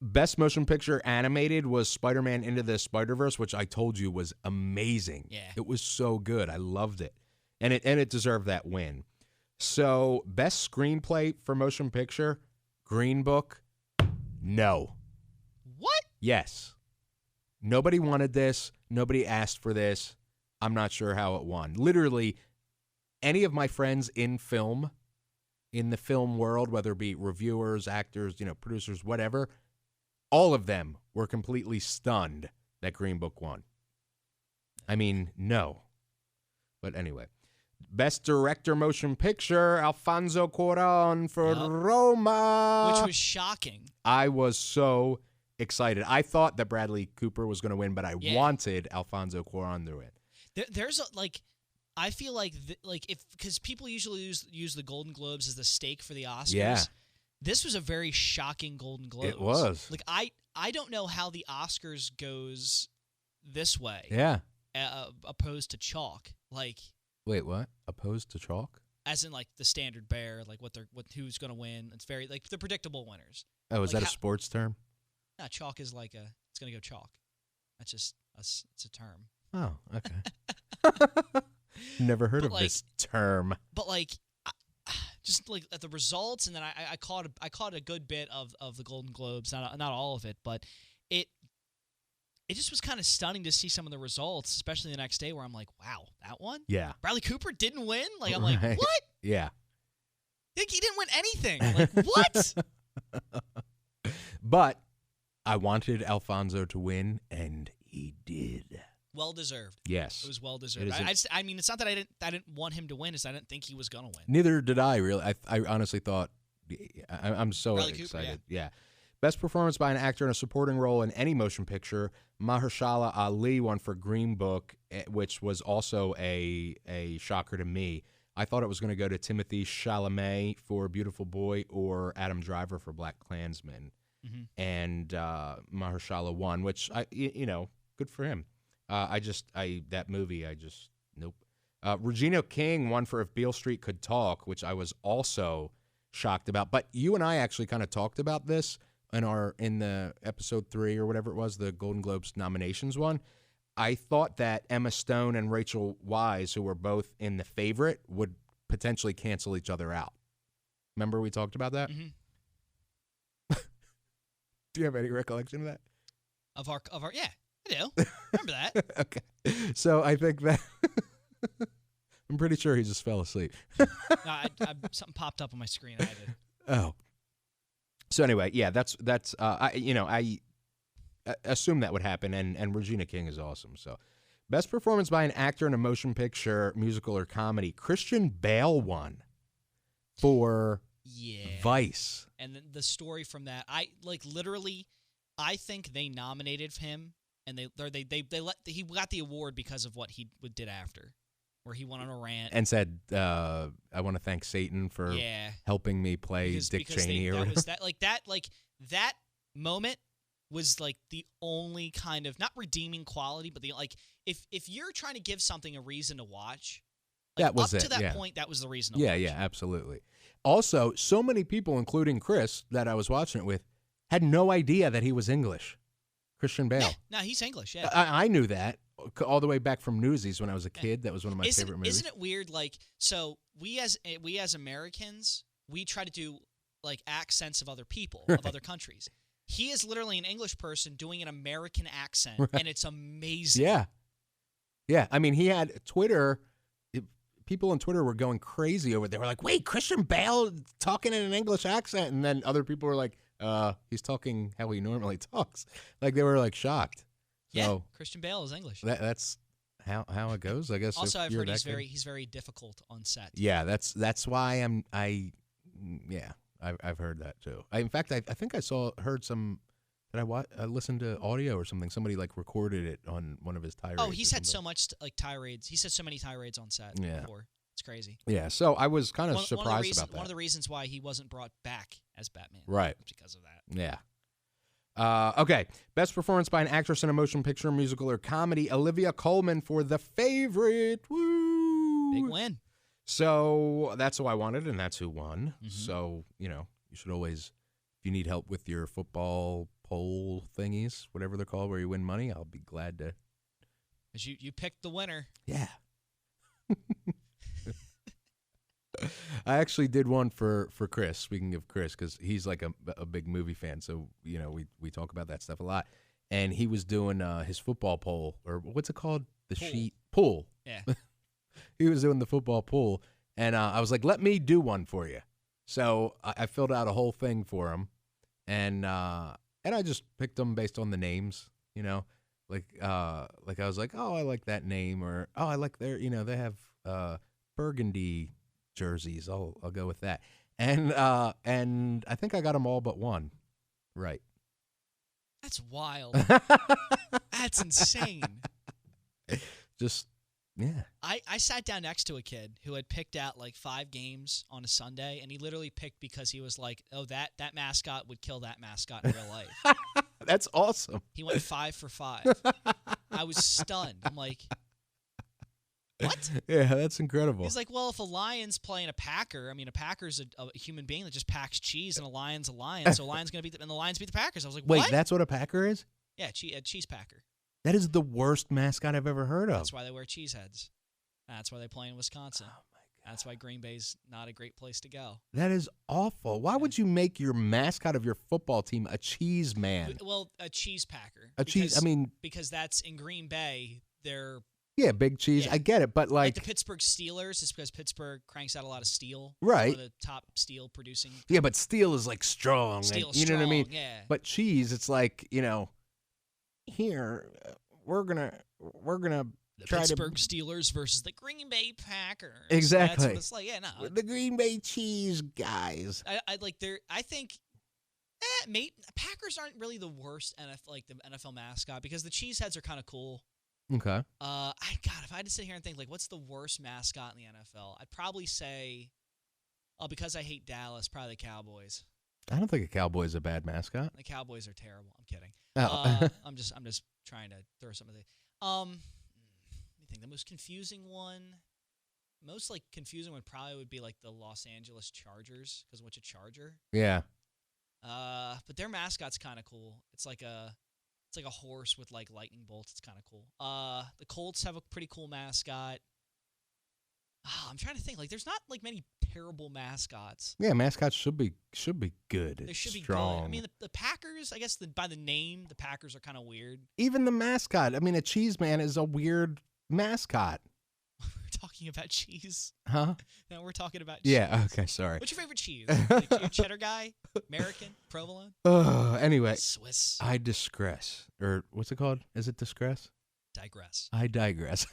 Best motion picture animated was Spider-Man Into the Spider-Verse, which I told you was amazing. Yeah. It was so good. I loved it. And it deserved that win. So, best screenplay for motion picture, Green Book, no. What? Yes. Nobody wanted this. Nobody asked for this. I'm not sure how it won. Literally, any of my friends in the film world, whether it be reviewers, actors, producers, whatever, all of them were completely stunned that Green Book won. I mean, no. But anyway. Best Director Motion Picture, Alfonso Cuarón for Roma. Which was shocking. I was so excited. I thought that Bradley Cooper was going to win, but I wanted Alfonso Cuarón to win. There's I feel like because people usually use the Golden Globes as the stake for the Oscars. Yeah. This was a very shocking Golden Globes. It was. Like I don't know how the Oscars goes this way. Yeah. Opposed to chalk. Like, wait, what? Opposed to chalk? as in like the standard bear, like who's going to win. It's very like the predictable winners. Oh, is like that a sports term? No, chalk is like it's going to go chalk. That's just it's a term. Oh, okay. Never heard of this term. But like, just like at the results, and then I caught a good bit of the Golden Globes, not all of it, but it just was kind of stunning to see some of the results, especially the next day, where I'm like, wow, that one? Yeah. Bradley Cooper didn't win? Like, I'm like, what? Yeah. Like, he didn't win anything. Like, what? But I wanted Alfonso to win, and he did. Well deserved. Yes. It was well deserved. I mean, it's not that I didn't want him to win, it's I didn't think he was going to win. Neither did I, really. I honestly thought, I'm so Bradley excited. Cooper, yeah. Best performance by an actor in a supporting role in any motion picture, Mahershala Ali won for Green Book, which was also a shocker to me. I thought it was going to go to Timothée Chalamet for Beautiful Boy or Adam Driver for Black Klansman. Mm-hmm. And Mahershala won, which, good for him. That movie, nope. Regina King won for If Beale Street Could Talk, which I was also shocked about. But you and I actually kind of talked about this in the episode 3 or whatever it was, the Golden Globes nominations one. I thought that Emma Stone and Rachel Weisz, who were both in The Favorite, would potentially cancel each other out. Remember we talked about that? Mm-hmm. Do you have any recollection of that? Of our yeah, I do. Remember that? Okay. So I think that I'm pretty sure he just fell asleep. No, something popped up on my screen. I did. Oh. So anyway, yeah, that's I assume that would happen, and Regina King is awesome. So, best performance by an actor in a motion picture, musical, or comedy, Christian Bale won for Vice. And the story from that, I think they nominated him, and he got the award because of what he did after, where he went on a rant and said, "I want to thank Satan for helping me play Dick Cheney." That moment was like the only kind of not redeeming quality, but if you're trying to give something a reason to watch, that was up it. To that point, that was the reason. To watch. Yeah, absolutely. Also, so many people, including Chris, that I was watching it with, had no idea that he was English. Christian Bale. Yeah, no, he's English. Yeah, I knew that all the way back from Newsies when I was a kid. That was one of my favorite movies. Isn't it weird? Like, so we as Americans, we try to do like accents of other people, of other countries. He is literally an English person doing an American accent, and it's amazing. Yeah. I mean, he had Twitter. People on Twitter were going crazy over it. They were like, "Wait, Christian Bale talking in an English accent," and then other people were like, "He's talking how he normally talks." Like they were like shocked. So, yeah, Christian Bale is English. That's how it goes, I guess. Also, I've heard he's very difficult on set. Yeah, that's why I've heard that too. In fact, I think I heard some I listened to audio or something. Somebody like recorded it on one of his tirades. Oh, he's had so much like tirades. He said so many tirades on set before. It's crazy. Yeah, so I was kind of surprised about that. One of the reasons why he wasn't brought back as Batman. Right. Because of that. Yeah. Okay. Best performance by an actress in a motion picture, musical, or comedy. Olivia Colman for The Favorite. Woo! Big win. So that's who I wanted, and that's who won. Mm-hmm. So, you should always, if you need help with your football poll thingies, whatever they're called, where you win money, I'll be glad to. Because you picked the winner. Yeah. I actually did one for Chris, speaking of Chris, because he's like a big movie fan, so, we talk about that stuff a lot. And he was doing his football poll, or what's it called? The Pool. sheet pool. Yeah. He was doing the football pool, and I was like, let me do one for you. So I filled out a whole thing for him, and I just picked them based on the names, like I was like, oh, I like that name, or oh, I like their, they have burgundy jerseys. I'll go with that. And I think I got them all but one right. That's wild. That's insane. Just, yeah. I sat down next to a kid who had picked out like 5 games on a Sunday, and he literally picked because he was like, oh, that mascot would kill that mascot in real life. That's awesome. He went 5 for 5. I was stunned. I'm like, what? Yeah, that's incredible. He's like, well, if a lion's playing a packer, I mean, a packer's a human being that just packs cheese, and a lion's a lion, so a lion's going to beat and the lions beat the Packers. I was like, what? Wait, that's what a packer is? Yeah, a cheese packer. That is the worst mascot I've ever heard of. That's why they wear cheese heads. That's why they play in Wisconsin. Oh, my God. That's why Green Bay's not a great place to go. That is awful. Why would you make your mascot of your football team a cheese man? Well, a cheese packer. Because that's in Green Bay, they're... Yeah, big cheese. Yeah. I get it, but like the Pittsburgh Steelers is because Pittsburgh cranks out a lot of steel. Right. One of the top steel producing. Yeah, but steel is like strong. Steel's you know what I mean? Yeah. But cheese, it's like, here, we're gonna the try Pittsburgh Steelers versus the Green Bay Packers. Exactly. That's what it's like. Yeah, no. The Green Bay cheese guys. I think Packers aren't really the worst the NFL mascot because the cheeseheads are kind of cool. Okay. If I had to sit here and think, like, what's the worst mascot in the NFL? I'd probably say, because I hate Dallas, probably the Cowboys. I don't think a cowboy is a bad mascot. The Cowboys are terrible. I'm kidding. Oh. I'm just trying to throw some of the. Let me think. The most confusing one probably would be like the Los Angeles Chargers because what's a Charger? Yeah. But their mascot's kind of cool. It's like a horse with like lightning bolts. It's kind of cool. The Colts have a pretty cool mascot. I'm trying to think. Like, there's not like many terrible mascots. Yeah, mascots should be good. They should strong. be good. I mean, the Packers. I guess by the name, the Packers are kind of weird. Even the mascot. I mean, a cheese man is a weird mascot. We're talking about cheese. Huh? No, we're talking about cheese. Yeah. Okay. Sorry. What's your favorite cheese? Like, your cheddar guy, American, provolone. Anyway. Swiss. I digress. Or what's it called? Is it digress? Digress. I digress.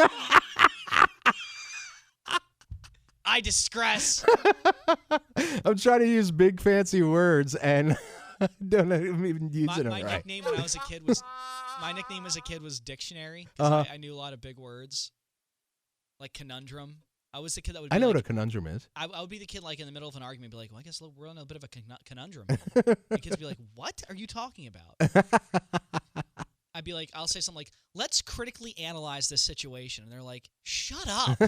I digress. I'm trying to use big fancy words and don't even use it right. My nickname when I was a kid was dictionary. I knew a lot of big words, like conundrum. I was the kid that would. I know what a conundrum is. I would be the kid like in the middle of an argument, be like, "Well, I guess we're on a bit of a conundrum." The kids would be like, "What are you talking about?" I'd be like, I'll say something like, "Let's critically analyze this situation," and they're like, "Shut up."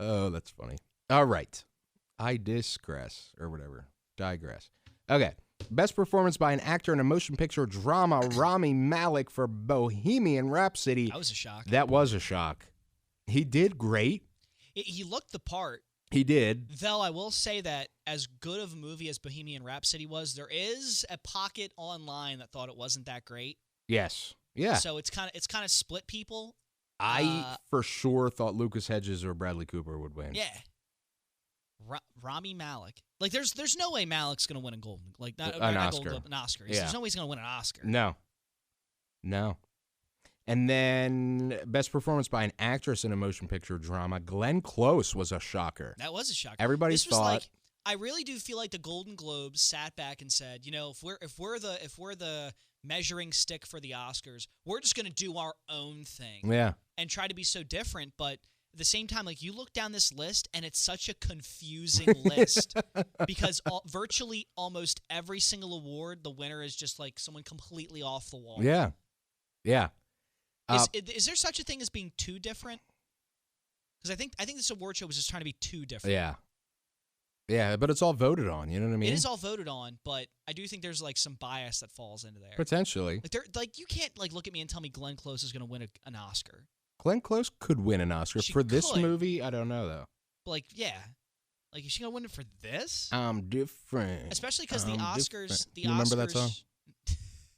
Oh, that's funny. All right. I digress or whatever. Digress. Okay. Best performance by an actor in a motion picture drama, Rami Malek for Bohemian Rhapsody. That was a shock. That was a shock. He did great. He looked the part. He did. Though I will say that as good of a movie as Bohemian Rhapsody was, there is a pocket online that thought it wasn't that great. Yes. Yeah. So it's kind of split people. I for sure thought Lucas Hedges or Bradley Cooper would win. Yeah. Rami Malek. Like, there's no way Malek's going to win a Golden, like not an not Oscar. Golden, an Oscar. Yeah. There's no way he's going to win an Oscar. No. And then best performance by an actress in a motion picture drama, Glenn Close was a shocker. That was a shocker. Everybody this was thought. Like, I really do feel like the Golden Globes sat back and said, if we're the measuring stick for the Oscars, we're just going to do our own thing. Yeah. And try to be so different, but at the same time, like, you look down this list and it's such a confusing list because virtually almost every single award, the winner is just like someone completely off the wall. Yeah. Yeah. Is there such a thing as being too different? Because I think this award show was just trying to be too different. Yeah. Yeah, but it's all voted on. You know what I mean? It is all voted on, but I do think there's like some bias that falls into there. Potentially. Like you can't like look at me and tell me Glenn Close is going to win an Oscar. Glenn Close could win an Oscar. She For this could. movie, I don't know, though. But like, yeah. Like, is she going to win it for this? I'm different. Especially because the Oscars... You remember that song?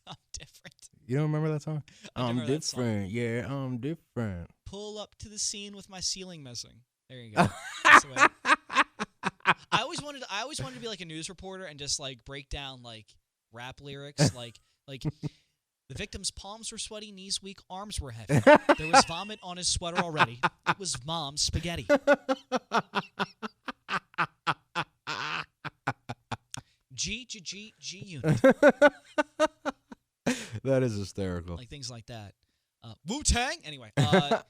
I'm different. You don't remember that song? I I'm remember that song. different. Yeah, I'm different. Pull up to the scene with my ceiling missing. There you go. That's the way. I always wanted to be like a news reporter and just like break down like rap lyrics, like the victim's palms were sweaty, knees weak, arms were heavy. There was vomit on his sweater already. It was mom's spaghetti. G unit. That is hysterical. Like things like that. Wu-Tang. Anyway, the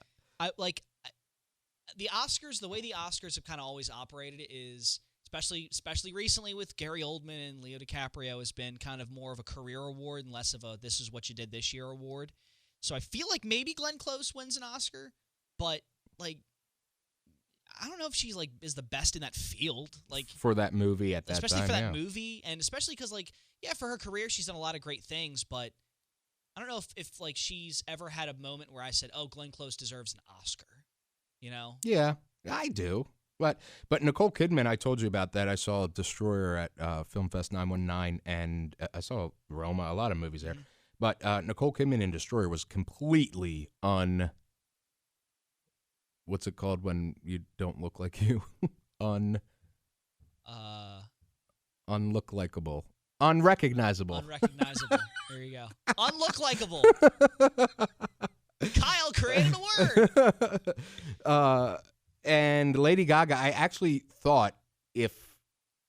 Oscars. The way the Oscars have kind of always operated is, especially recently with Gary Oldman and Leo DiCaprio, has been kind of more of a career award and less of a "this is what you did this year" award. So I feel like maybe Glenn Close wins an Oscar, but like, I don't know if she's like is the best in that field. Like for that movie at that time, especially for that movie, and especially because like for her career she's done a lot of great things, but I don't know if like she's ever had a moment where I said, "Oh, Glenn Close deserves an Oscar," you know? Yeah, I do. But Nicole Kidman, I told you about that. I saw Destroyer at Film Fest 919, and I saw Roma, a lot of movies there. Mm-hmm. But Nicole Kidman in Destroyer was completely what's it called when you don't look like you? Unlook-likeable. Unrecognizable. Unrecognizable. There you go. Unlook-likeable. Kyle created a word. And Lady Gaga, I actually thought if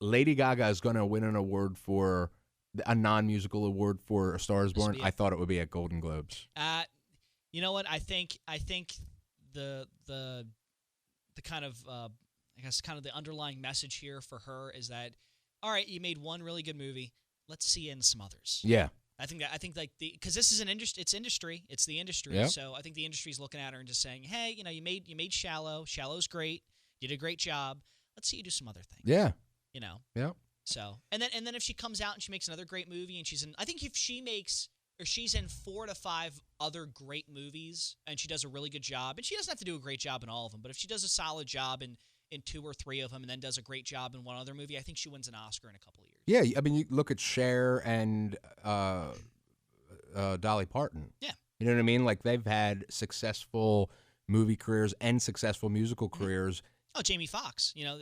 Lady Gaga is going to win an award for a non-musical award for A Star Is Born, I thought it would be at Golden Globes. You know what? I think the kind of I guess kind of the underlying message here for her is that, all right, you made one really good movie. Let's see you in some others. Yeah. I think like because this is an industry. It's industry. It's the industry. Yep. So I think the industry's looking at her and just saying, hey, you made Shallow. Shallow's great. You did a great job. Let's see you do some other things. Yeah. You know. Yeah. So and then if she comes out and she makes another great movie and I think if she's in 4 to 5 other great movies and she does a really good job, and she doesn't have to do a great job in all of them, but if she does a solid job in 2 or 3 of them and then does a great job in one other movie, I think she wins an Oscar in a couple of years. Yeah, I mean, you look at Cher and Dolly Parton. Yeah. You know what I mean? Like, they've had successful movie careers and successful musical careers. Oh, Jamie Foxx, Yeah.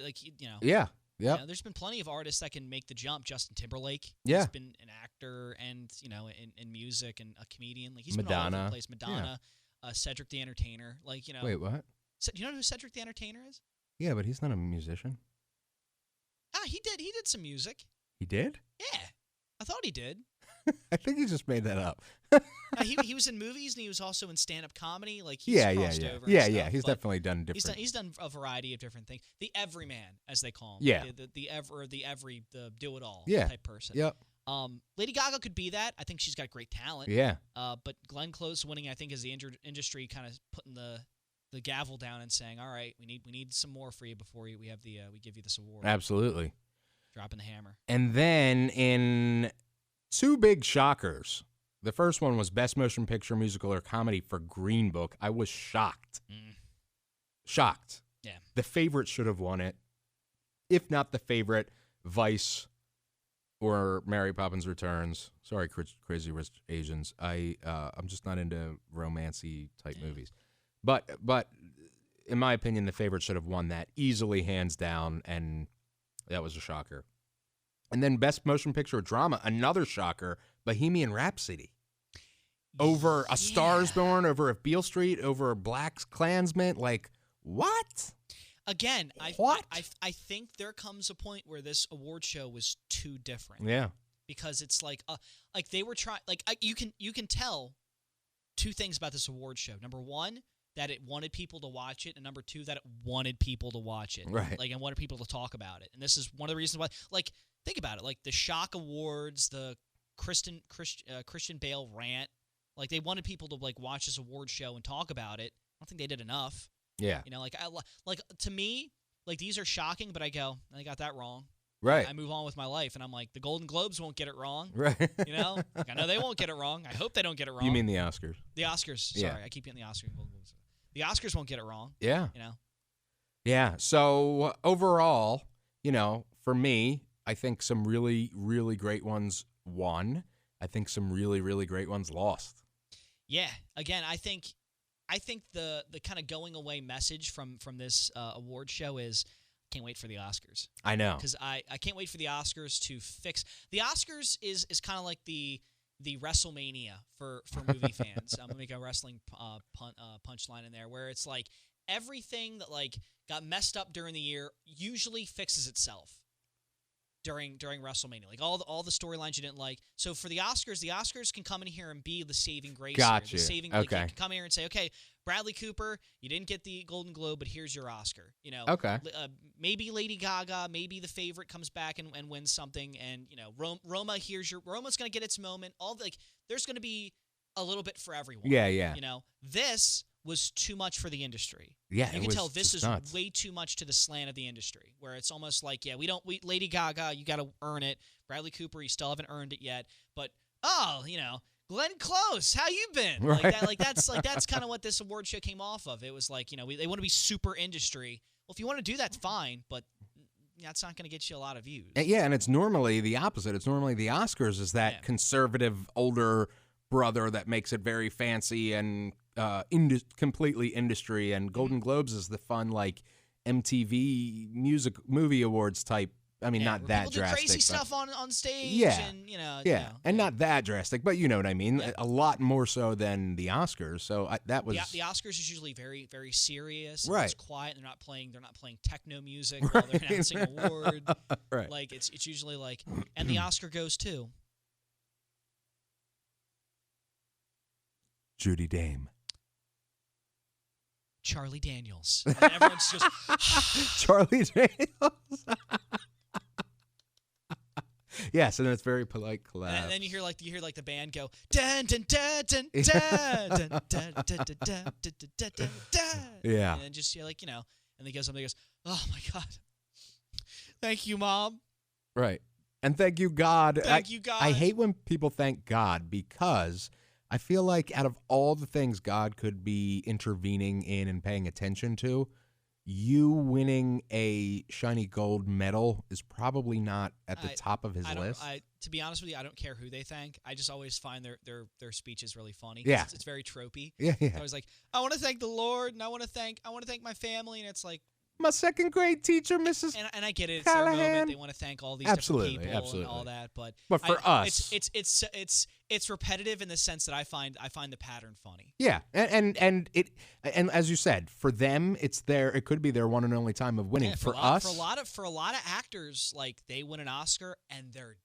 Yeah, Yeah. there's been plenty of artists that can make the jump. Justin Timberlake, yeah, he's been an actor and in music and a comedian. Like he's been all over the place. Madonna, Cedric the Entertainer. Like Wait, what? Do you know who Cedric the Entertainer is? Yeah, but he's not a musician. He did some music. He did? Yeah, I thought he did. I think he just made that up. He was in movies and he was also in stand-up comedy. Like he's yeah. Over Yeah. He's definitely done different. He's done a variety of different things. The everyman, as they call him. Yeah. The do-it-all type person. Yep. Lady Gaga could be that. I think she's got great talent. Yeah. But Glenn Close winning, I think, is the industry kind of putting the gavel down and saying, all right, we need some more for you before we give you this award. Absolutely. Dropping the hammer. And then in 2 big shockers. The first one was Best Motion Picture, Musical, or Comedy for Green Book. I was shocked. Shocked. Yeah. The favorite should have won it. If not the favorite, Vice or Mary Poppins Returns. Sorry, Crazy Rich Asians. I'm just not into romancy type movies. But in my opinion, the favorite should have won that easily, hands down, and that was a shocker. And then Best Motion Picture or Drama, another shocker, Bohemian Rhapsody. Over A Star Is Born, over If Beale Street, over Black Klansman. Like, what? Again, What? I think there comes a point where this award show was too different. Yeah. Because it's like they were trying, you can tell two things about this award show. Number one, that it wanted people to watch it, and number two, that it wanted people to watch it. Right. Like, and wanted people to talk about it. And this is one of the reasons why, like, think about it. Like, the Shock Awards, the Christian Bale rant, like, they wanted people to, like, watch this award show and talk about it. I don't think they did enough. Yeah. You know, like to me, like, these are shocking, but I go, I got that wrong. Right. I move on with my life, and I'm like, the Golden Globes won't get it wrong. Right. You know? Like, I know they won't get it wrong. I hope they don't get it wrong. You mean the Oscars? The Oscars. Sorry, Yeah. I keep getting the Oscars. The Oscars won't get it wrong. Yeah. You know? Yeah. So overall, you know, for me, I think some really, really great ones won. I think some really, really great ones lost. Yeah. Again, I think the kind of going away message from this award show is, can't wait for the Oscars. I know. Because I can't wait for the Oscars to fix. The Oscars is kind of like the WrestleMania for movie fans. I'm gonna make a wrestling punchline in there, where it's like everything that like got messed up during the year usually fixes itself during WrestleMania. Like all the storylines you didn't like. So for the Oscars can come in here and be the saving grace. Gotcha. Here, the saving. Okay. Like, you can come here and say, okay, Bradley Cooper, you didn't get the Golden Globe, but here's your Oscar. You know. Okay. Maybe Lady Gaga, maybe The Favorite comes back and wins something, and you know, Roma's gonna get its moment. There's gonna be a little bit for everyone. Yeah, yeah. You know, this was too much for the industry. Yeah, you can tell this is nuts. way too much to the slant of the industry, where it's almost like, yeah, Lady Gaga, you got to earn it. Bradley Cooper, you still haven't earned it yet. But you know, Glenn Close, how you been? Right. That's kind of what this award show came off of. It was like, you know, they want to be super industry. Well, if you want to do that, fine, but that's not going to get you a lot of views. Yeah, and it's normally the opposite. It's normally the Oscars is that conservative older brother that makes it very fancy and completely industry, and Golden Globes is the fun like MTV movie awards type. I mean, not that people drastic. Do crazy stuff on stage. Yeah, and, you know, and not that drastic, but you know what I mean. Yeah. A lot more so than the Oscars. So that was the Oscars is usually very, very serious. Right. It's quiet. They're not playing techno music while they're announcing an award. Right. Like it's usually like, and the Oscar goes to Judy Dame. Charlie Daniels. And everyone's just Charlie Daniels. Yes, and it's very polite collab. And then you hear the band go dun dun dun dun dun dun dun dun dun dun dun dun dun. Yeah. And then just you're like, you know, and he goes something goes, oh my God. Thank you, Mom. Right. And thank you, God. Thank you, God. I hate when people thank God because I feel like out of all the things God could be intervening in and paying attention to, you winning a shiny gold medal is probably not at the top of his list. To be honest with you, I don't care who they thank. I just always find their speeches really funny. Yeah. It's very tropey. Yeah. I was like, I want to thank the Lord, and I want to thank my family, and it's like, my second grade teacher, Mrs. And I get it. It's their moment. They want to thank all these different people and all that. But for us, it's repetitive in the sense that I find the pattern funny. Yeah, and as you said, for them, it could be their one and only time of winning. Yeah, for us, for a lot of actors, like they win an Oscar and they're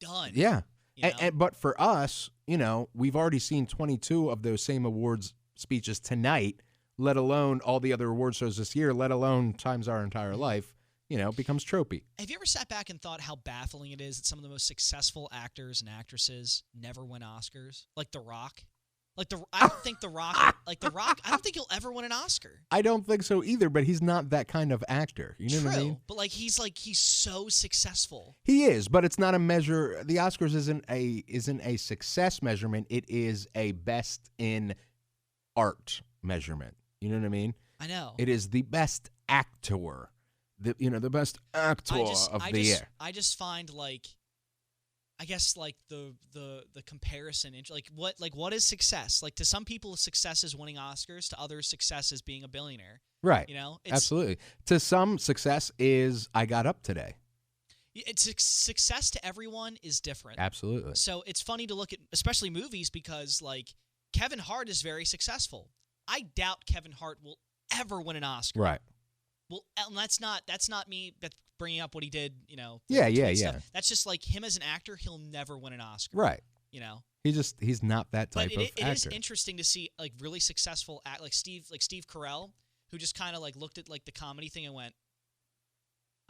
done. Yeah, you know? but for us, you know, we've already seen 22 of those same awards speeches tonight. Let alone all the other award shows this year, let alone times our entire life, you know, becomes tropey. Have you ever sat back and thought how baffling it is that some of the most successful actors and actresses never win Oscars? Like The Rock? I don't think The Rock, I don't think he'll ever win an Oscar. I don't think so either, but he's not that kind of actor. You know what I mean? But he's so successful. He is, but it's not a measure. The Oscars isn't a success measurement. It is a best in art measurement. You know what I mean? I know. It is the best actor, the best actor of the year. I just find I guess the comparison, what is success? Like to some people, success is winning Oscars. To others, success is being a billionaire. Right. You know, absolutely. To some, success is I got up today. It's success to everyone is different. Absolutely. So it's funny to look at, especially movies, because Kevin Hart is very successful. I doubt Kevin Hart will ever win an Oscar. Right. Well, and that's not me. That's bringing up what he did. Yeah. Stuff. That's just like him as an actor. He'll never win an Oscar. Right. He's not that type of actor. It is interesting to see like really successful like Steve Carell, who just kind of like looked at like the comedy thing and went,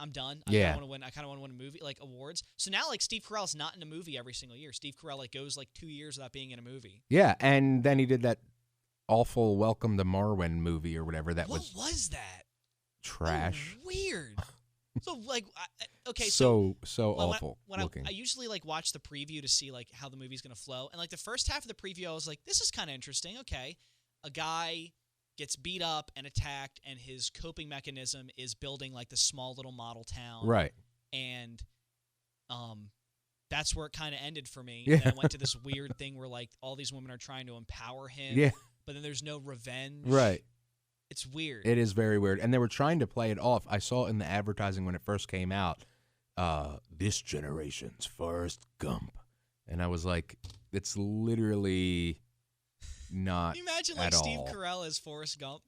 I'm done. I kind of want to win a movie, like awards. So now like Steve Carell's not in a movie every single year. Steve Carell like goes like 2 years without being in a movie. Yeah, and then he did that awful Welcome to Marwen movie or whatever that was. What was that? Trash. Oh, weird. So like, okay, so awful looking. I usually like watch the preview to see like how the movie's gonna flow, and like the first half of the preview, I was like, this is kind of interesting. Okay, a guy gets beat up and attacked, and his coping mechanism is building like this small little model town. Right. And that's where it kind of ended for me. Yeah. And then I went to this weird thing where like all these women are trying to empower him. Yeah. But then there's no revenge. Right. It's weird. It is very weird. And they were trying to play it off. I saw in the advertising when it first came out, this generation's Forrest Gump. And I was like, it's literally not. Can you imagine like Steve Carell as Forrest Gump?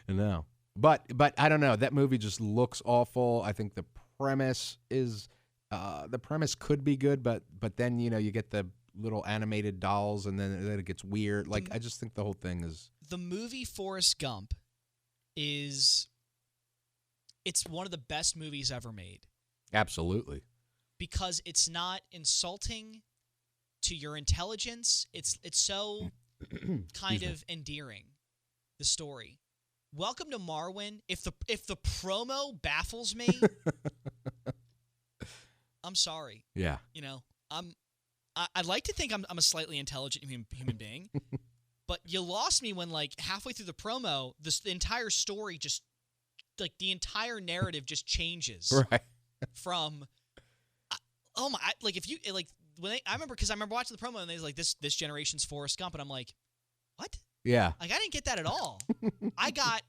No. But I don't know. That movie just looks awful. I think the premise could be good, but then you get the little animated dolls, and then it gets weird. Like I just think the whole thing is. The movie Forrest Gump it's one of the best movies ever made. Absolutely. Because it's not insulting to your intelligence. It's so kind of endearing. The story. Welcome to Marwen. If the promo baffles me, I'm sorry. Yeah. I'd like to think I'm a slightly intelligent human being, but you lost me when like halfway through the promo, the entire story just like the entire narrative just changes. Right. From like if you like when I remember watching the promo and they was like this generation's Forrest Gump, and I'm like, what? Yeah. Like I didn't get that at all. I got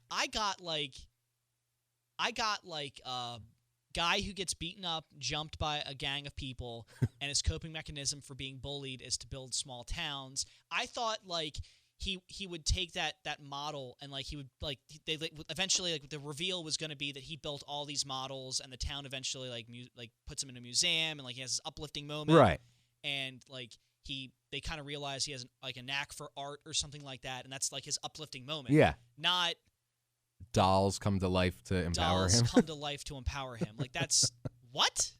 guy who gets beaten up, jumped by a gang of people, and his coping mechanism for being bullied is to build small towns. I thought like he would take that model and like he would like they eventually like the reveal was going to be that he built all these models, and the town eventually like puts him in a museum, and like he has this uplifting moment. Right. And like they kind of realize he has like a knack for art or something like that, and that's like his uplifting moment. Yeah. Not dolls come to life to empower him. Dolls come to life to empower him. Like that's what?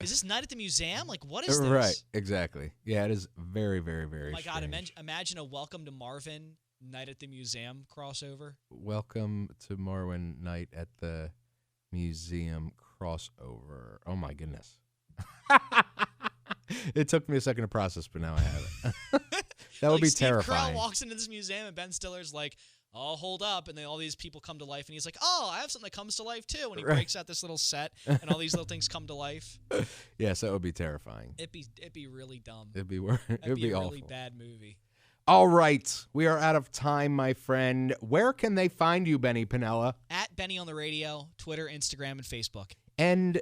Is this Night at the Museum? Like what is this? Right, exactly. Yeah, it is very, very, very. Oh my God! strange. Imagine a Welcome to Marvin Night at the Museum crossover. Welcome to Marwen Night at the Museum crossover. Oh my goodness. It took me a second to process, but now I have it. That would be Steve terrifying. Carell walks into this museum, and Ben Stiller's like, "Oh, hold up!" And then all these people come to life, and he's like, "Oh, I have something that comes to life too." And he breaks out this little set, and all these little things come to life. Yes, that would be terrifying. It'd be really dumb. It'd be That'd be a awful. really bad movie. All right, we are out of time, my friend. Where can they find you, Benny Panella? At Benny on the Radio, Twitter, Instagram, and Facebook. And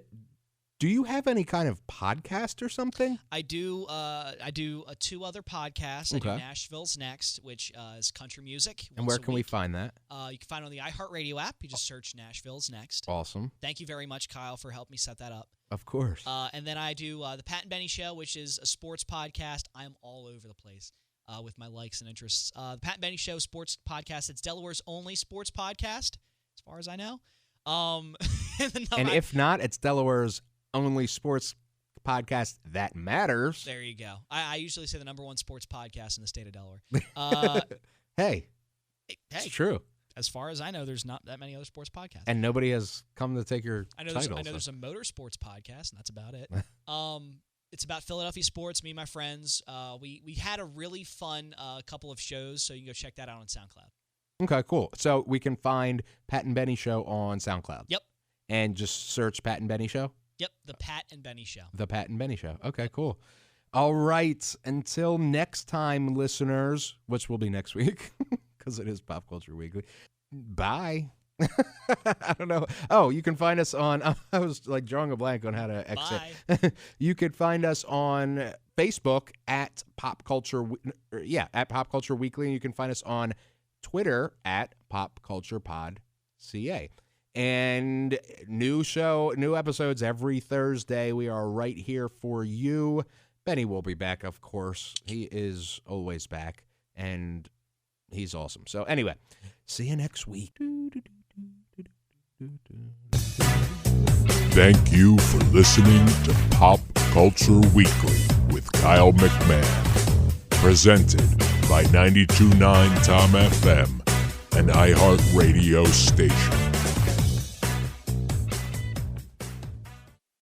do you have any kind of podcast or something? I do. I do two other podcasts. I do Okay. Nashville's Next, which is country music. And where can we find that? You can find it on the iHeart Radio app. You just search Nashville's Next. Awesome. Thank you very much, Kyle, for helping me set that up. Of course. And then I do the Pat and Benny Show, which is a sports podcast. I'm all over the place with my likes and interests. The Pat and Benny Show sports podcast. It's Delaware's only sports podcast, as far as I know. And if not, it's Delaware's only sports podcast that matters. There you go. I usually say the number one sports podcast in the state of Delaware. Hey, it's true. As far as I know, there's not that many other sports podcasts. And nobody has come to take your I know title. there's a motorsports podcast, and that's about it. It's about Philadelphia sports, me and my friends. We had a really fun couple of shows, so you can go check that out on SoundCloud. Okay, cool. So we can find Pat and Benny Show on SoundCloud. Yep. And just search Pat and Benny Show? Yep, the Pat and Benny Show. The Pat and Benny Show. Okay, cool. All right. Until next time, listeners, which will be next week because it is Pop Culture Weekly. Bye. I don't know. Oh, you can find us on, I was like drawing a blank on how to exit. Bye. You could find us on Facebook at Pop Culture, at Pop Culture Weekly. And you can find us on Twitter at PopCulturePodCA. And new episodes every Thursday. We are right here for you. Benny will be back, of course. He is always back, and he's awesome. So anyway, see you next week. Thank you for listening to Pop Culture Weekly with Kyle McMahon. Presented by 92.9 Tom FM, an iHeart radio station.